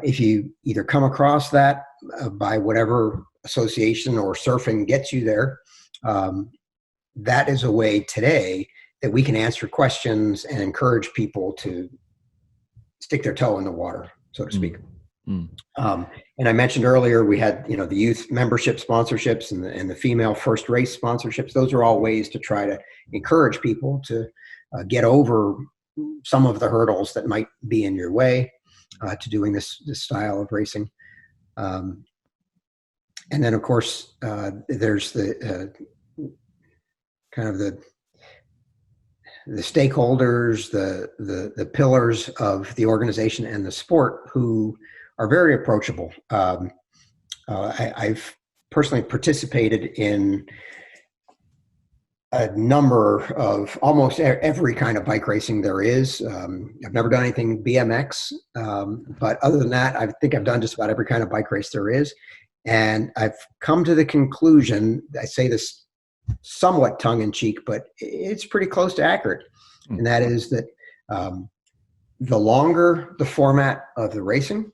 Speaker 2: if you either come across that by whatever association or surfing gets you there, um, that is a way today that we can answer questions and encourage people to stick their toe in the water, so to speak.
Speaker 1: Mm. Mm.
Speaker 2: Um, and I mentioned earlier we had, the youth membership sponsorships and the female first race sponsorships. Those are all ways to try to encourage people to get over some of the hurdles that might be in your way to doing this style of racing. Um, and then, of course, there's the kind of the stakeholders, the pillars of the organization and the sport who are very approachable. I've personally participated in a number of almost every kind of bike racing there is. I've never done anything BMX, but other than that, I think I've done just about every kind of bike race there is. And I've come to the conclusion, I say this somewhat tongue in cheek, but it's pretty close to accurate. And that is that the longer the format of the racing,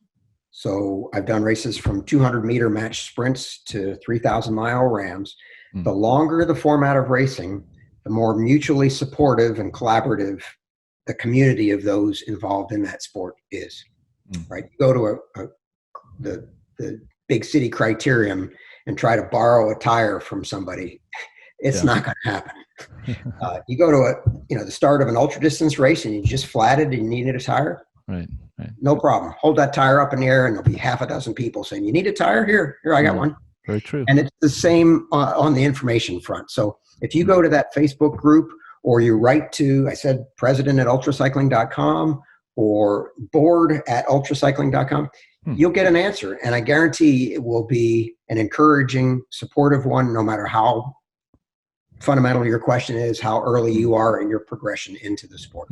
Speaker 2: so I've done races from 200-meter match sprints to 3,000-mile rams. The longer the format of racing, the more mutually supportive and collaborative the community of those involved in that sport is. Right? You go to the big city criterium and try to borrow a tire from somebody, it's not going to happen. You go to the start of an ultra distance race and you just flatted and you needed a tire.
Speaker 1: Right.
Speaker 2: No problem. Hold that tire up in the air and there'll be half a dozen people saying, "You need a tire? Here, I got one."
Speaker 1: Very true.
Speaker 2: And it's the same on the information front. So if you go to that Facebook group, or you write to, I said, president@ultracycling.com or board@ultracycling.com, you'll get an answer. And I guarantee it will be an encouraging, supportive one, no matter how fundamental your question is, how early you are in your progression into the sport.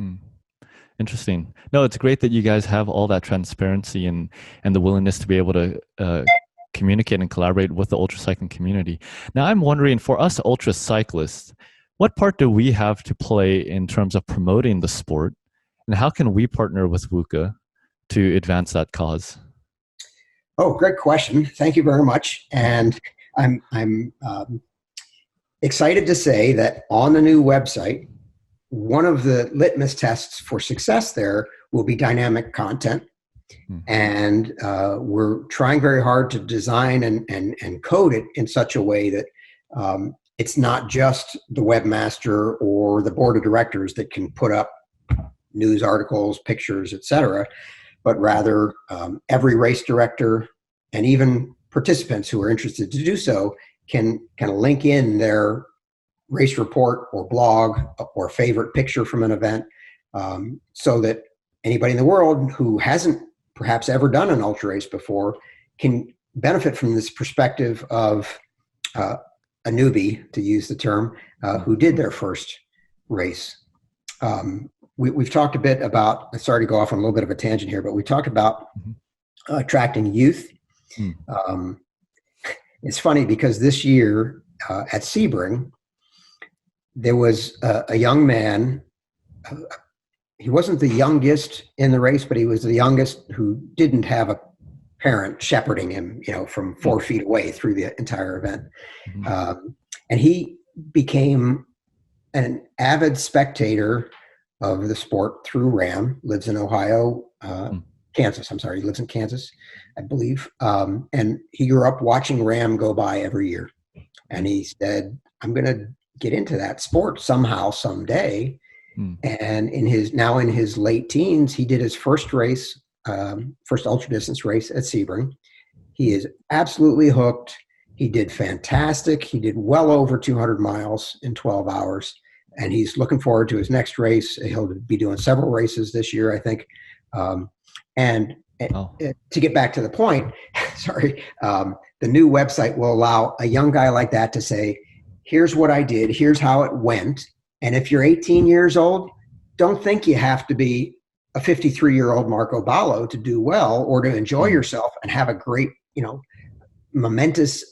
Speaker 1: Interesting. No, it's great that you guys have all that transparency and the willingness to be able to communicate and collaborate with the ultracycling community. Now, I'm wondering, for us ultra cyclists, what part do we have to play in terms of promoting the sport, and how can we partner with WUCA to advance that cause?
Speaker 2: Oh, great question. Thank you very much. And I'm excited to say that on the new website, one of the litmus tests for success there will be dynamic content. And we're trying very hard to design and code it in such a way that it's not just the webmaster or the board of directors that can put up news articles, pictures, etc., but rather every race director and even participants who are interested to do so can kind of link in their race report or blog or favorite picture from an event, so that anybody in the world who hasn't perhaps ever done an ultra race before can benefit from this perspective of a newbie, to use the term, who did their first race. We've talked a bit about, sorry to go off on a little bit of a tangent here, but we talked about attracting youth. It's funny because this year at Sebring, there was a young man. He wasn't the youngest in the race, but he was the youngest who didn't have a parent shepherding him, from 4 feet away through the entire event. And he became an avid spectator of the sport through RAM, lives in Ohio, Kansas. I'm sorry, he lives in Kansas, I believe. And he grew up watching RAM go by every year. And he said, "I'm going to get into that sport somehow, someday." And in his late teens, he did his first race, first ultra distance race at Sebring. He is absolutely hooked. He did fantastic. He did well over 200 miles in 12 hours. And he's looking forward to his next race. He'll be doing several races this year, I think. To get back to the point, sorry, the new website will allow a young guy like that to say, "Here's what I did. Here's how it went. And if you're 18 years old, don't think you have to be a 53-year-old Marco Ballo to do well or to enjoy yourself and have a great, momentous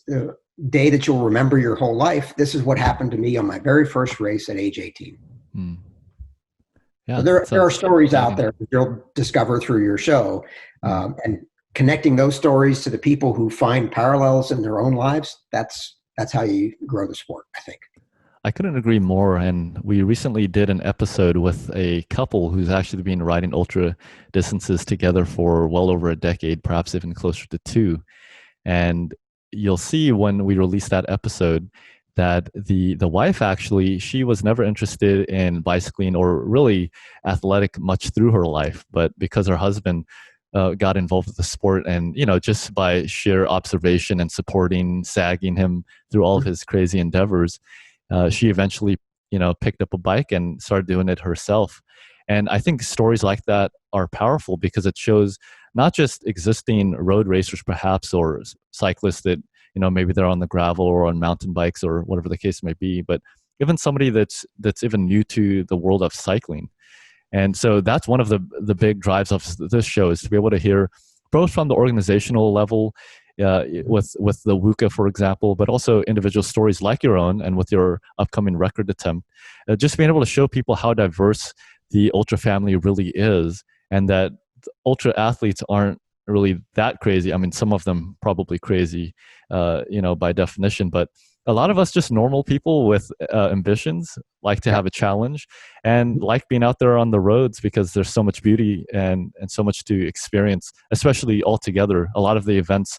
Speaker 2: day that you'll remember your whole life. This is what happened to me on my very first race at age 18.
Speaker 1: Yeah,
Speaker 2: so there are stories out there that you'll discover through your show, and connecting those stories to the people who find parallels in their own lives. That's how you grow the sport, I think.
Speaker 1: I couldn't agree more. And we recently did an episode with a couple who's actually been riding ultra distances together for well over a decade, perhaps even closer to 2. And you'll see when we release that episode that the wife, actually, she was never interested in bicycling or really athletic much through her life. But because her husband got involved with the sport, and just by sheer observation and supporting, sagging him through all of his crazy endeavors, she eventually picked up a bike and started doing it herself. And I think stories like that are powerful because it shows not just existing road racers perhaps, or cyclists that maybe they're on the gravel or on mountain bikes or whatever the case may be, but even somebody that's even new to the world of cycling. And so that's one of the big drives of this show, is to be able to hear both from the organizational level with the WUCA, for example, but also individual stories like your own and with your upcoming record attempt. Just being able to show people how diverse the ultra family really is, and that ultra athletes aren't really that crazy. I mean, some of them probably crazy, by definition, but a lot of us just normal people with ambitions like to have a challenge and like being out there on the roads because there's so much beauty and so much to experience, especially all together. A lot of the events,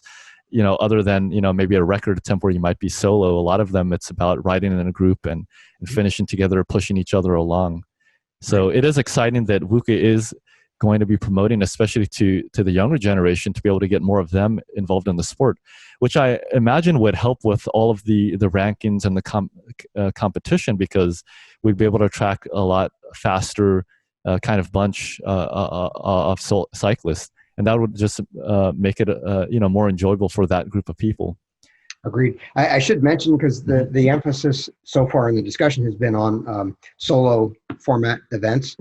Speaker 1: other than, maybe a record attempt where you might be solo, a lot of them, it's about riding in a group and finishing together, pushing each other along. So it is exciting that WUCA is going to be promoting, especially to the younger generation, to be able to get more of them involved in the sport, which I imagine would help with all of the rankings and the competition, because we'd be able to attract a lot faster kind of bunch of cyclists, and that would just make it more enjoyable for that group of people.
Speaker 2: Agreed. I should mention, because the emphasis so far in the discussion has been on solo format events.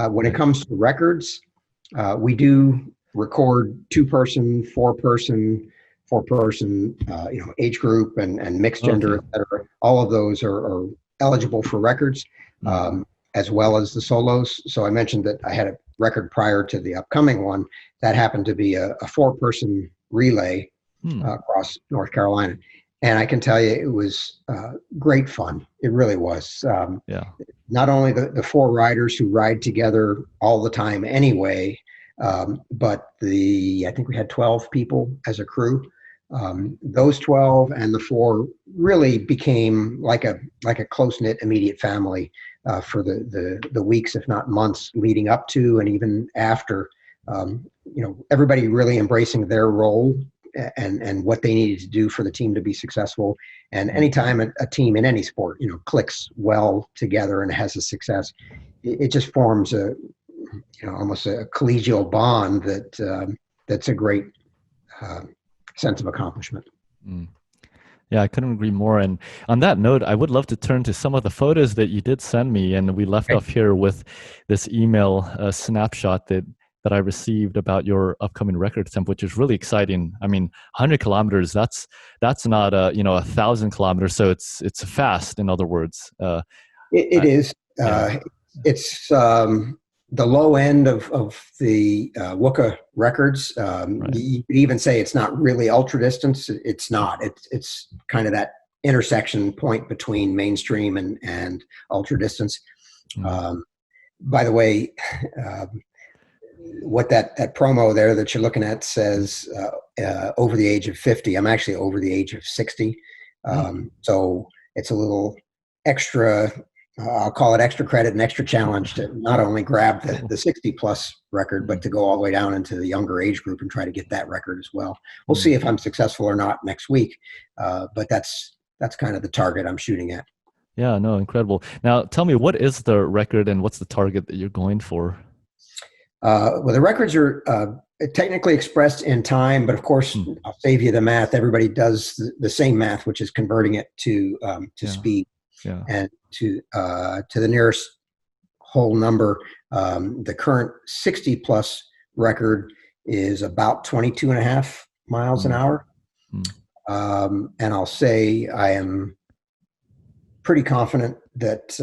Speaker 2: When it comes to records, we do record 2-person, 4-person, age group and mixed gender, et cetera. All of those are eligible for records, as well as the solos. So I mentioned that I had a record prior to the upcoming one that happened to be a 4-person relay across North Carolina. And I can tell you it was great fun. It really was. Not only the 4 riders who ride together all the time anyway, but I think we had 12 people as a crew. Those 12 and the 4 really became like a close-knit immediate family for the weeks, if not months, leading up to and even after. Everybody really embracing their role and what they needed to do for the team to be successful. And anytime a team in any sport, clicks well together and has a success, it just forms almost a collegial bond that's a great sense of accomplishment.
Speaker 1: Yeah, I couldn't agree more. And on that note, I would love to turn to some of the photos that you did send me, and we left off here with this email snapshot that I received about your upcoming record attempt, which is really exciting. I mean, 100 kilometers, that's not 1,000 kilometers. So it's fast, in other words.
Speaker 2: It is. It's the low end of the WUCA records. You could even say it's not really ultra distance. It's not. It's kind of that intersection point between mainstream and ultra distance. By the way, what that promo there that you're looking at says over the age of 50. I'm actually over the age of 60. So it's a little extra, I'll call it extra credit and extra challenge to not only grab the 60 plus record, but to go all the way down into the younger age group and try to get that record as well. We'll see if I'm successful or not next week. But that's kind of the target I'm shooting at.
Speaker 1: Yeah, no, incredible. Now tell me, what is the record and what's the target that you're going for?
Speaker 2: Well, the records are technically expressed in time, but of course, I'll save you the math. Everybody does the same math, which is converting it to speed and to the nearest whole number. The current 60 plus record is about 22.5 miles an hour. And I'll say I am pretty confident that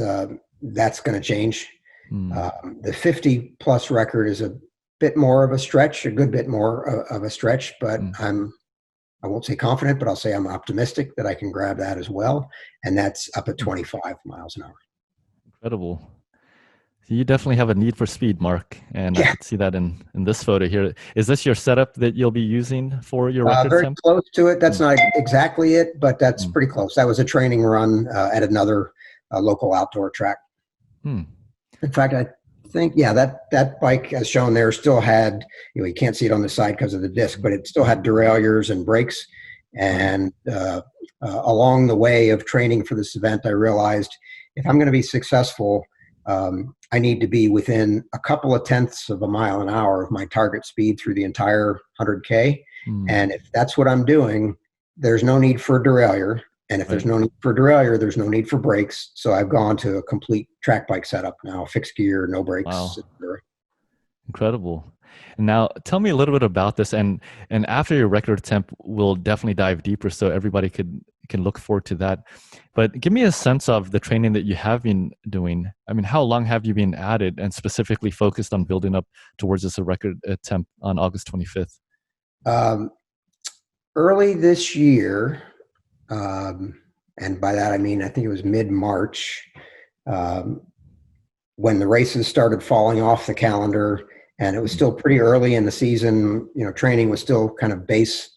Speaker 2: that's going to change. The 50 plus record is a bit more of a stretch, a good bit more of a stretch, but I won't say confident, but I'll say I'm optimistic that I can grab that as well. And that's up at 25 miles an hour. Incredible.
Speaker 1: You definitely have a need for speed, Mark. And I can see that in this photo here. Is this your setup that you'll be using for your record
Speaker 2: very
Speaker 1: attempt?
Speaker 2: Close to it. That's not exactly it, but that's pretty close. That was a training run at another local outdoor track. In fact, I think, that bike as shown there still had, you can't see it on the side because of the disc, but it still had derailleurs and brakes. And along the way of training for this event, I realized if I'm going to be successful, I need to be within a couple of tenths of a mile an hour of my target speed through the entire 100K. And if that's what I'm doing, there's no need for a derailleur. And if there's no need for derailleur, there's no need for brakes. So I've gone to a complete track bike setup now, fixed gear, no brakes.
Speaker 1: Wow. Incredible. And now tell me a little bit about this, and after your record attempt, we'll definitely dive deeper so everybody can look forward to that. But give me a sense of the training that you have been doing. I mean, how long have you been at it and specifically focused on building up towards this record attempt on August 25th?
Speaker 2: Um, Early this year, and by that I mean I think it was mid-March, um, when the races started falling off the calendar, and it was still pretty early in the season. Training was still kind of base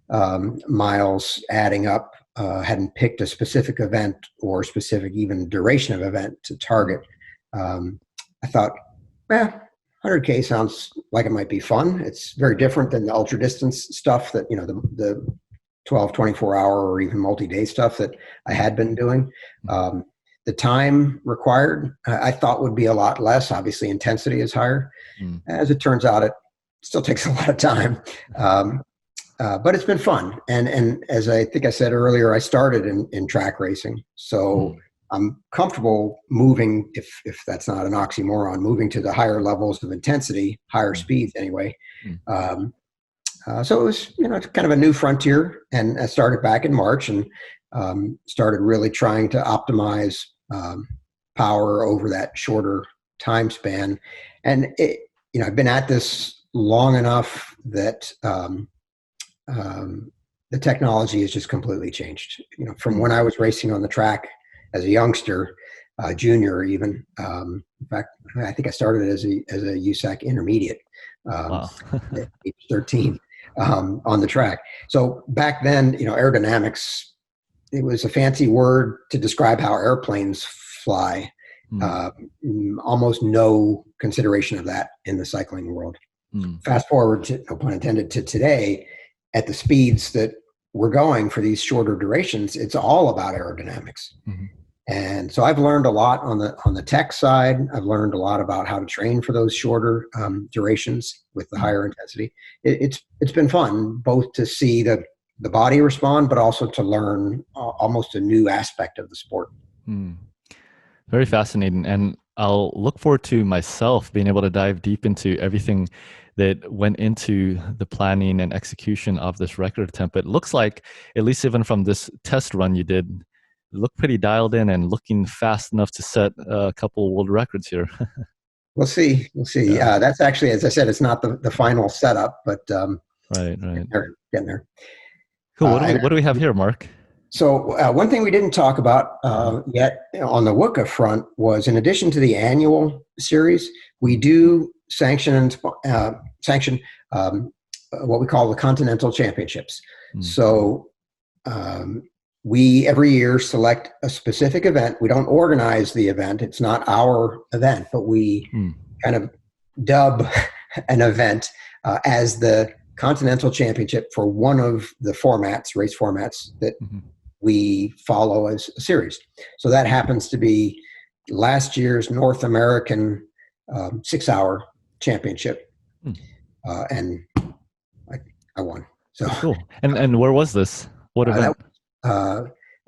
Speaker 2: miles adding up. Hadn't picked a specific event or specific even duration of event to target. I thought, 100K sounds like it might be fun. It's very different than the ultra distance stuff that, the 12, 24 hour or even multi-day stuff that I had been doing. The time required, I thought would be a lot less. Obviously, intensity is higher. As it turns out, it still takes a lot of time. But it's been fun. And as I think I said earlier, I started in track racing. So I'm comfortable moving, if that's not an oxymoron, moving to the higher levels of intensity, higher speeds anyway. So it was, kind of a new frontier. And I started back in March and started really trying to optimize power over that shorter time span. And I've been at this long enough that the technology has just completely changed. From when I was racing on the track as a youngster, junior even. In fact, I think I started as a USAC intermediate at age 13 on the track. So back then, aerodynamics, it was a fancy word to describe how airplanes fly. Almost no consideration of that in the cycling world. Fast forward to, no pun intended, to today, at the speeds that we're going for these shorter durations, it's all about aerodynamics. And so I've learned a lot on the tech side. I've learned a lot about how to train for those shorter durations with the higher intensity. It's been fun both to see the body respond, but also to learn almost a new aspect of the sport.
Speaker 1: Very fascinating. And I'll look forward to myself being able to dive deep into everything that went into the planning and execution of this record attempt. It looks like, at least even from this test run you did, you look pretty dialed in and looking fast enough to set a couple world records here.
Speaker 2: We'll see. Yeah. That's actually, as I said, it's not the final setup, but
Speaker 1: right.
Speaker 2: Getting there.
Speaker 1: Cool. What do we have here, Mark?
Speaker 2: So one thing we didn't talk about yet on the WUCA front was, in addition to the annual series, we do sanction what we call the Continental Championships. So we every year select a specific event. We don't organize the event. It's not our event, but we kind of dub an event as the Continental Championship for one of the race formats that we follow as a series. So that happens to be last year's North American 6-hour championship. And I won. So
Speaker 1: cool. And where was this? What event?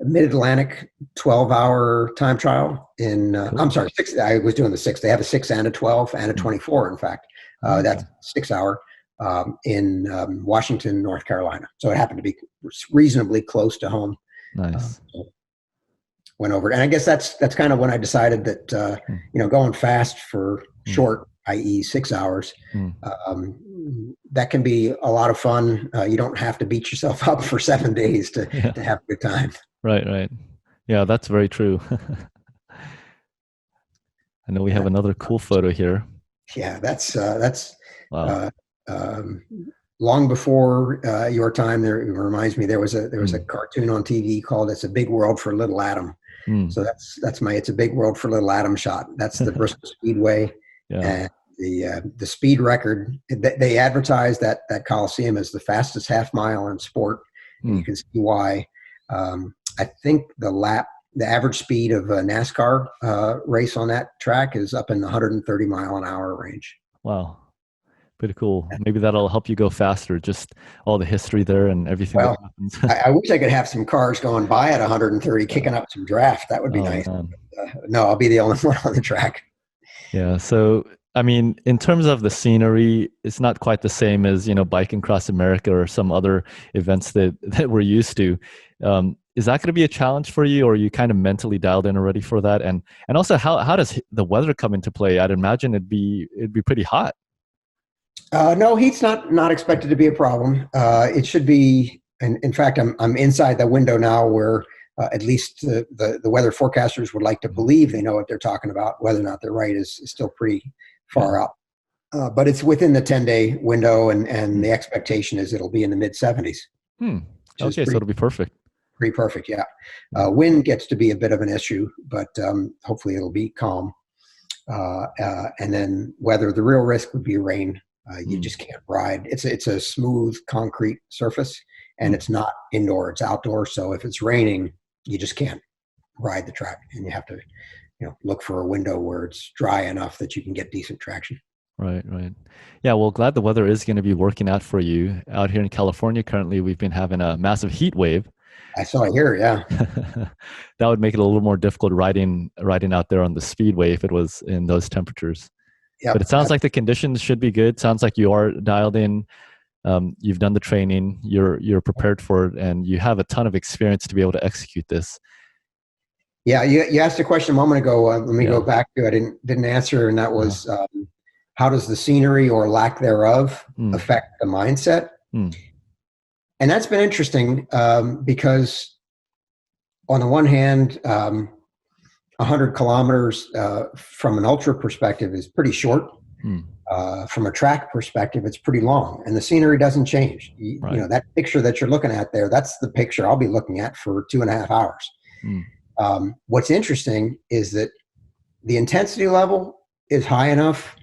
Speaker 2: Mid-Atlantic 12-hour time trial in, I'm sorry, 6. I was doing the 6. They have a 6 and a 12 and a 24, in fact. That's 6-hour in Washington, North Carolina. So it happened to be reasonably close to home.
Speaker 1: Nice.
Speaker 2: So went over, and I guess that's kind of when I decided that going fast for short, i.e. 6 hours, that can be a lot of fun. You don't have to beat yourself up for 7 days to have a good time.
Speaker 1: Right. Yeah, that's very true. I know we have another cool photo here.
Speaker 2: Yeah, that's
Speaker 1: wow.
Speaker 2: Long before your time. There, it reminds me, there was a cartoon on TV called "It's a Big World for Little Adam." So that's my "It's a Big World for Little Adam" shot. That's the Bristol Speedway, and the speed record. They advertised that Coliseum as the fastest half mile in sport. And you can see why. I think the average speed of a NASCAR race on that track is up in the 130 mile an hour range.
Speaker 1: Wow. Pretty cool. Maybe that'll help you go faster, just all the history there and everything that happens.
Speaker 2: I wish I could have some cars going by at 130 kicking up some draft. That would be nice. No, I'll be the only one on the track.
Speaker 1: Yeah. So I mean, in terms of the scenery, it's not quite the same as, biking across America or some other events that we're used to. Is that going to be a challenge for you, or are you kind of mentally dialed in already for that? And also, how does the weather come into play? I'd imagine it'd be pretty hot.
Speaker 2: No, heat's not expected to be a problem. It should be. And in fact, I'm inside the window now, where at least the weather forecasters would like to believe they know what they're talking about. Whether or not they're right is still pretty far out. But it's within the 10-day window, and the expectation is it'll be in the mid 70s.
Speaker 1: Okay, so it'll be perfect.
Speaker 2: Pretty perfect, yeah. Wind gets to be a bit of an issue, but hopefully it'll be calm. And then weather, the real risk would be rain. You just can't ride. It's a smooth concrete surface, and it's not indoor, it's outdoor. So if it's raining, you just can't ride the track, and you have to look for a window where it's dry enough that you can get decent traction.
Speaker 1: Right. Yeah, well, glad the weather is going to be working out for you. Out here in California currently, we've been having a massive heat wave.
Speaker 2: I saw it here, yeah.
Speaker 1: That would make it a little more difficult riding out there on the speedway if it was in those temperatures. Yep. But it sounds like the conditions should be good. Sounds like you are dialed in. You've done the training. You're prepared for it, and you have a ton of experience to be able to execute this.
Speaker 2: Yeah, you asked a question a moment ago. Let me go back to it. I didn't answer, and that was how does the scenery or lack thereof affect the mindset? And that's been interesting because on the one hand, 100 kilometers from an ultra perspective is pretty short. From a track perspective, it's pretty long, and the scenery doesn't change. You know, that picture that you're looking at there, that's the picture I'll be looking at for 2.5 hours. What's interesting is that the intensity level is high enough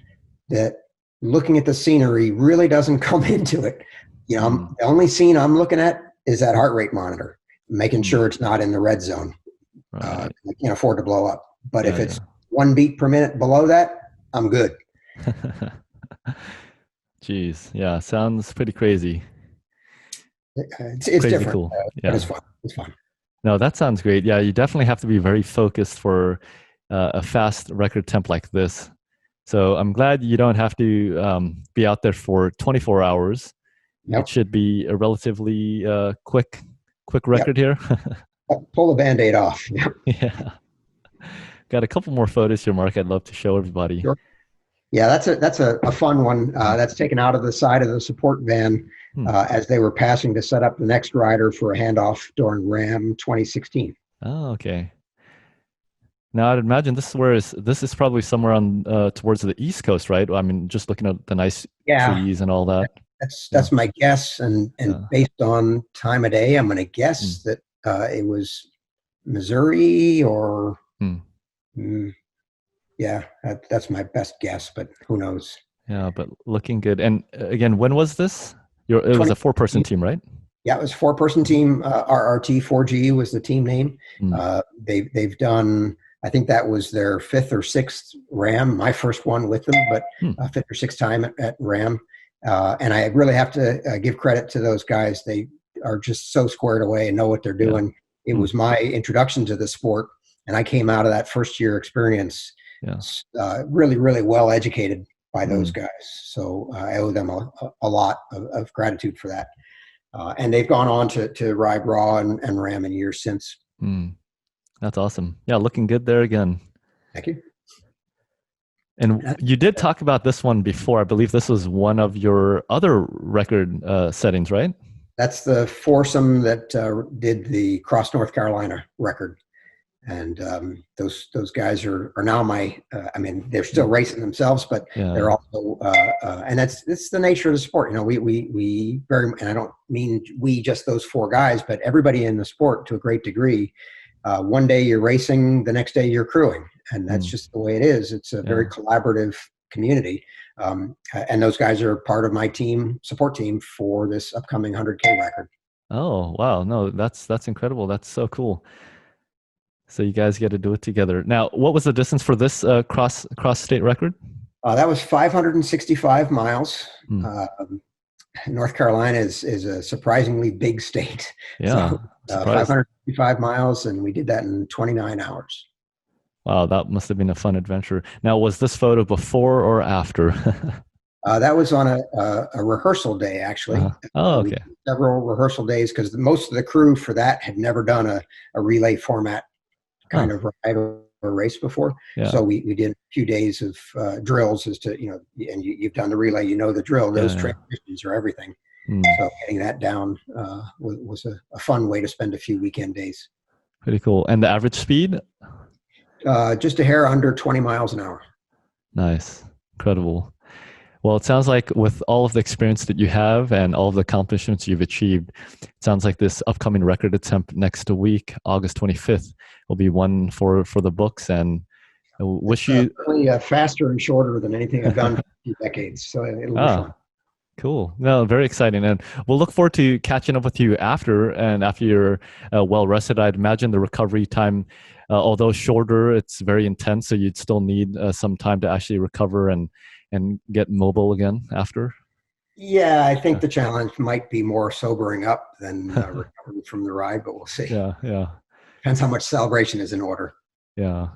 Speaker 2: that looking at the scenery really doesn't come into it. The only scene I'm looking at is that heart rate monitor, making sure it's not in the red zone. I can't afford to blow up. But if it's 1 beat per minute below that, I'm good.
Speaker 1: Jeez, yeah, sounds pretty crazy.
Speaker 2: It's crazy different.
Speaker 1: Cool.
Speaker 2: But it's fun. It's fun.
Speaker 1: No, that sounds great. Yeah, you definitely have to be very focused for a fast record temp like this. So I'm glad you don't have to be out there for 24 hours. Nope. It should be a relatively quick record here.
Speaker 2: Pull the Band-Aid off.
Speaker 1: Yeah. Got a couple more photos here, Mark. I'd love to show everybody.
Speaker 2: Sure. Yeah, that's a fun one. That's taken out of the side of the support van as they were passing to set up the next rider for a handoff during RAM 2016.
Speaker 1: Oh, okay. Now I'd imagine this is probably somewhere on towards the East Coast, right? I mean, just looking at the nice trees and all that.
Speaker 2: That's my guess, and based on time of day, I'm going to guess that it was Missouri or. Yeah, that's my best guess, but who knows? Yeah,
Speaker 1: but looking good. And again, when was this? It was a 4-person team, right?
Speaker 2: Yeah, it was a 4-person team. RRT 4G was the team name. They've done, I think that was their 5th or 6th RAM, my first one with them, but 5th or 6th time at RAM. And I really have to give credit to those guys. They are just so squared away and know what they're doing. It was my introduction to the sport, and I came out of that first year experience really, really well educated by those guys. So I owe them a lot of gratitude for that. And they've gone on to ride Raw and Ram in years since.
Speaker 1: That's awesome. Yeah, looking good there again.
Speaker 2: Thank you.
Speaker 1: And you did talk about this one before. I believe this was one of your other record settings, right?
Speaker 2: That's the foursome that did the Cross North Carolina record. And those guys are now my. I mean, they're still racing themselves, but they're also. And it's the nature of the sport. You know, we very. And I don't mean we just those 4 guys, but everybody in the sport to a great degree. One day you're racing, the next day you're crewing, and that's just the way it is. It's a very collaborative community, and those guys are part of my support team for this upcoming 100K record.
Speaker 1: Oh wow! No, that's incredible. That's so cool. So you guys get to do it together. Now, what was the distance for this cross state record?
Speaker 2: That was 565 miles. North Carolina is a surprisingly big state.
Speaker 1: Yeah,
Speaker 2: so, 565 miles, and we did that in 29 hours.
Speaker 1: Wow, that must have been a fun adventure. Now, was this photo before or after?
Speaker 2: That was on a rehearsal day, actually.
Speaker 1: Oh,
Speaker 2: We
Speaker 1: okay.
Speaker 2: did several rehearsal days because most of the crew for that had never done a relay format
Speaker 1: Huh.
Speaker 2: kind of ride or race before.
Speaker 1: Yeah.
Speaker 2: So we did a few days of drills as to, and you've done the relay, the drill,
Speaker 1: Yeah.
Speaker 2: those
Speaker 1: Yeah.
Speaker 2: transitions are everything.
Speaker 1: Hmm.
Speaker 2: So getting that down was a fun way to spend a few weekend days.
Speaker 1: Pretty cool. And the average speed?
Speaker 2: Just a hair under 20 miles an hour.
Speaker 1: Nice. Incredible. Well, it sounds like with all of the experience that you have and all of the accomplishments you've achieved, it sounds like this upcoming record attempt next week, August 25th, will be one for the books. And I wish
Speaker 2: It's
Speaker 1: you.
Speaker 2: certainly faster and shorter than anything I've done for a few decades. So it'll be fun.
Speaker 1: Ah, cool. No, very exciting. And we'll look forward to catching up with you after you're well rested. I'd imagine the recovery time, although shorter, it's very intense. So you'd still need some time to actually recover and get mobile again after.
Speaker 2: Yeah, I think the challenge might be more sobering up than recovering from the ride, but we'll see.
Speaker 1: Yeah, yeah,
Speaker 2: Depends how much celebration is in order.
Speaker 1: yeah.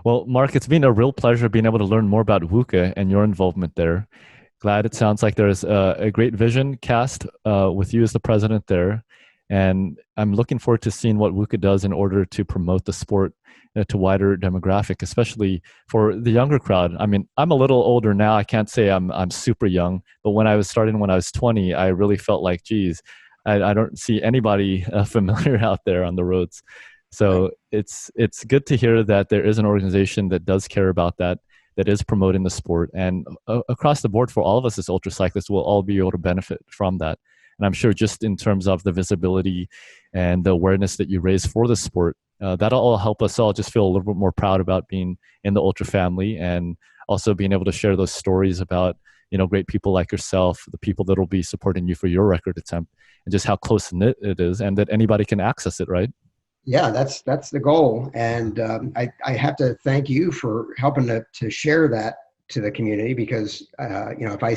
Speaker 1: Well, Mark, it's been a real pleasure being able to learn more about WUCA and your involvement there. Glad it sounds like there's a great vision cast with you as the president there. And I'm looking forward to seeing what WUCA does in order to promote the sport to wider demographic, especially for the younger crowd. I mean, I'm a little older now. I can't say I'm super young, but when I was starting when I was 20, I really felt like, geez, I don't see anybody familiar out there on the roads. So
Speaker 2: Right.
Speaker 1: it's good to hear that there is an organization that does care about that, that is promoting the sport, and across the board for all of us as ultra cyclists, we'll all be able to benefit from that. And I'm sure just in terms of the visibility and the awareness that you raise for the sport, that'll all help us all just feel a little bit more proud about being in the ultra family, and also being able to share those stories about great people like yourself, the people that will be supporting you for your record attempt, and just how close knit it is, and that anybody can access it, right?
Speaker 2: Yeah, that's the goal. And I have to thank you for helping to share that to the community because, if I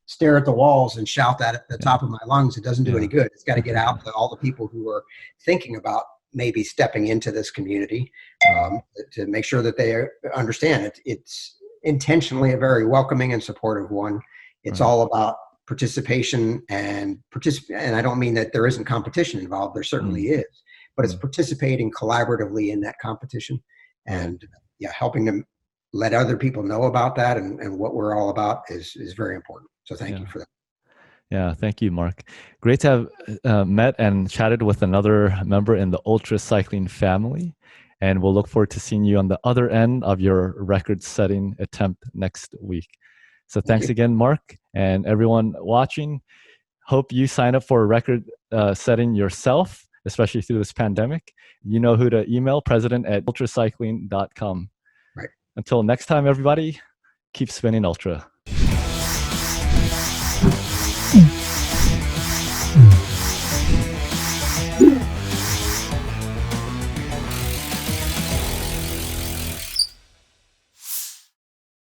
Speaker 2: stare at the walls and shout that at the
Speaker 1: Yeah,
Speaker 2: top of my lungs, it doesn't do any
Speaker 1: yeah,
Speaker 2: good. It's got to get out to all the people who are thinking about maybe stepping into this community to make sure that they understand it. It's intentionally a very welcoming and supportive one. It's
Speaker 1: right.
Speaker 2: all about participation and I don't mean that there isn't competition involved. There certainly
Speaker 1: Mm,
Speaker 2: is, but it's
Speaker 1: mm,
Speaker 2: participating collaboratively in that competition
Speaker 1: right.
Speaker 2: and yeah, helping them let other people know about that and what we're all about is very important. So thank you
Speaker 1: Yeah.
Speaker 2: for that.
Speaker 1: Yeah, thank you, Mark. Great to have met and chatted with another member in the ultra cycling family. And we'll look forward to seeing you on the other end of your record setting attempt next week. So
Speaker 2: Thank
Speaker 1: thanks
Speaker 2: you.
Speaker 1: again, Mark, and everyone watching. Hope you sign up for a record setting yourself, especially through this pandemic. You know who to email, president@ultracycling.com.
Speaker 2: Right.
Speaker 1: Until next time, everybody, keep spinning ultra.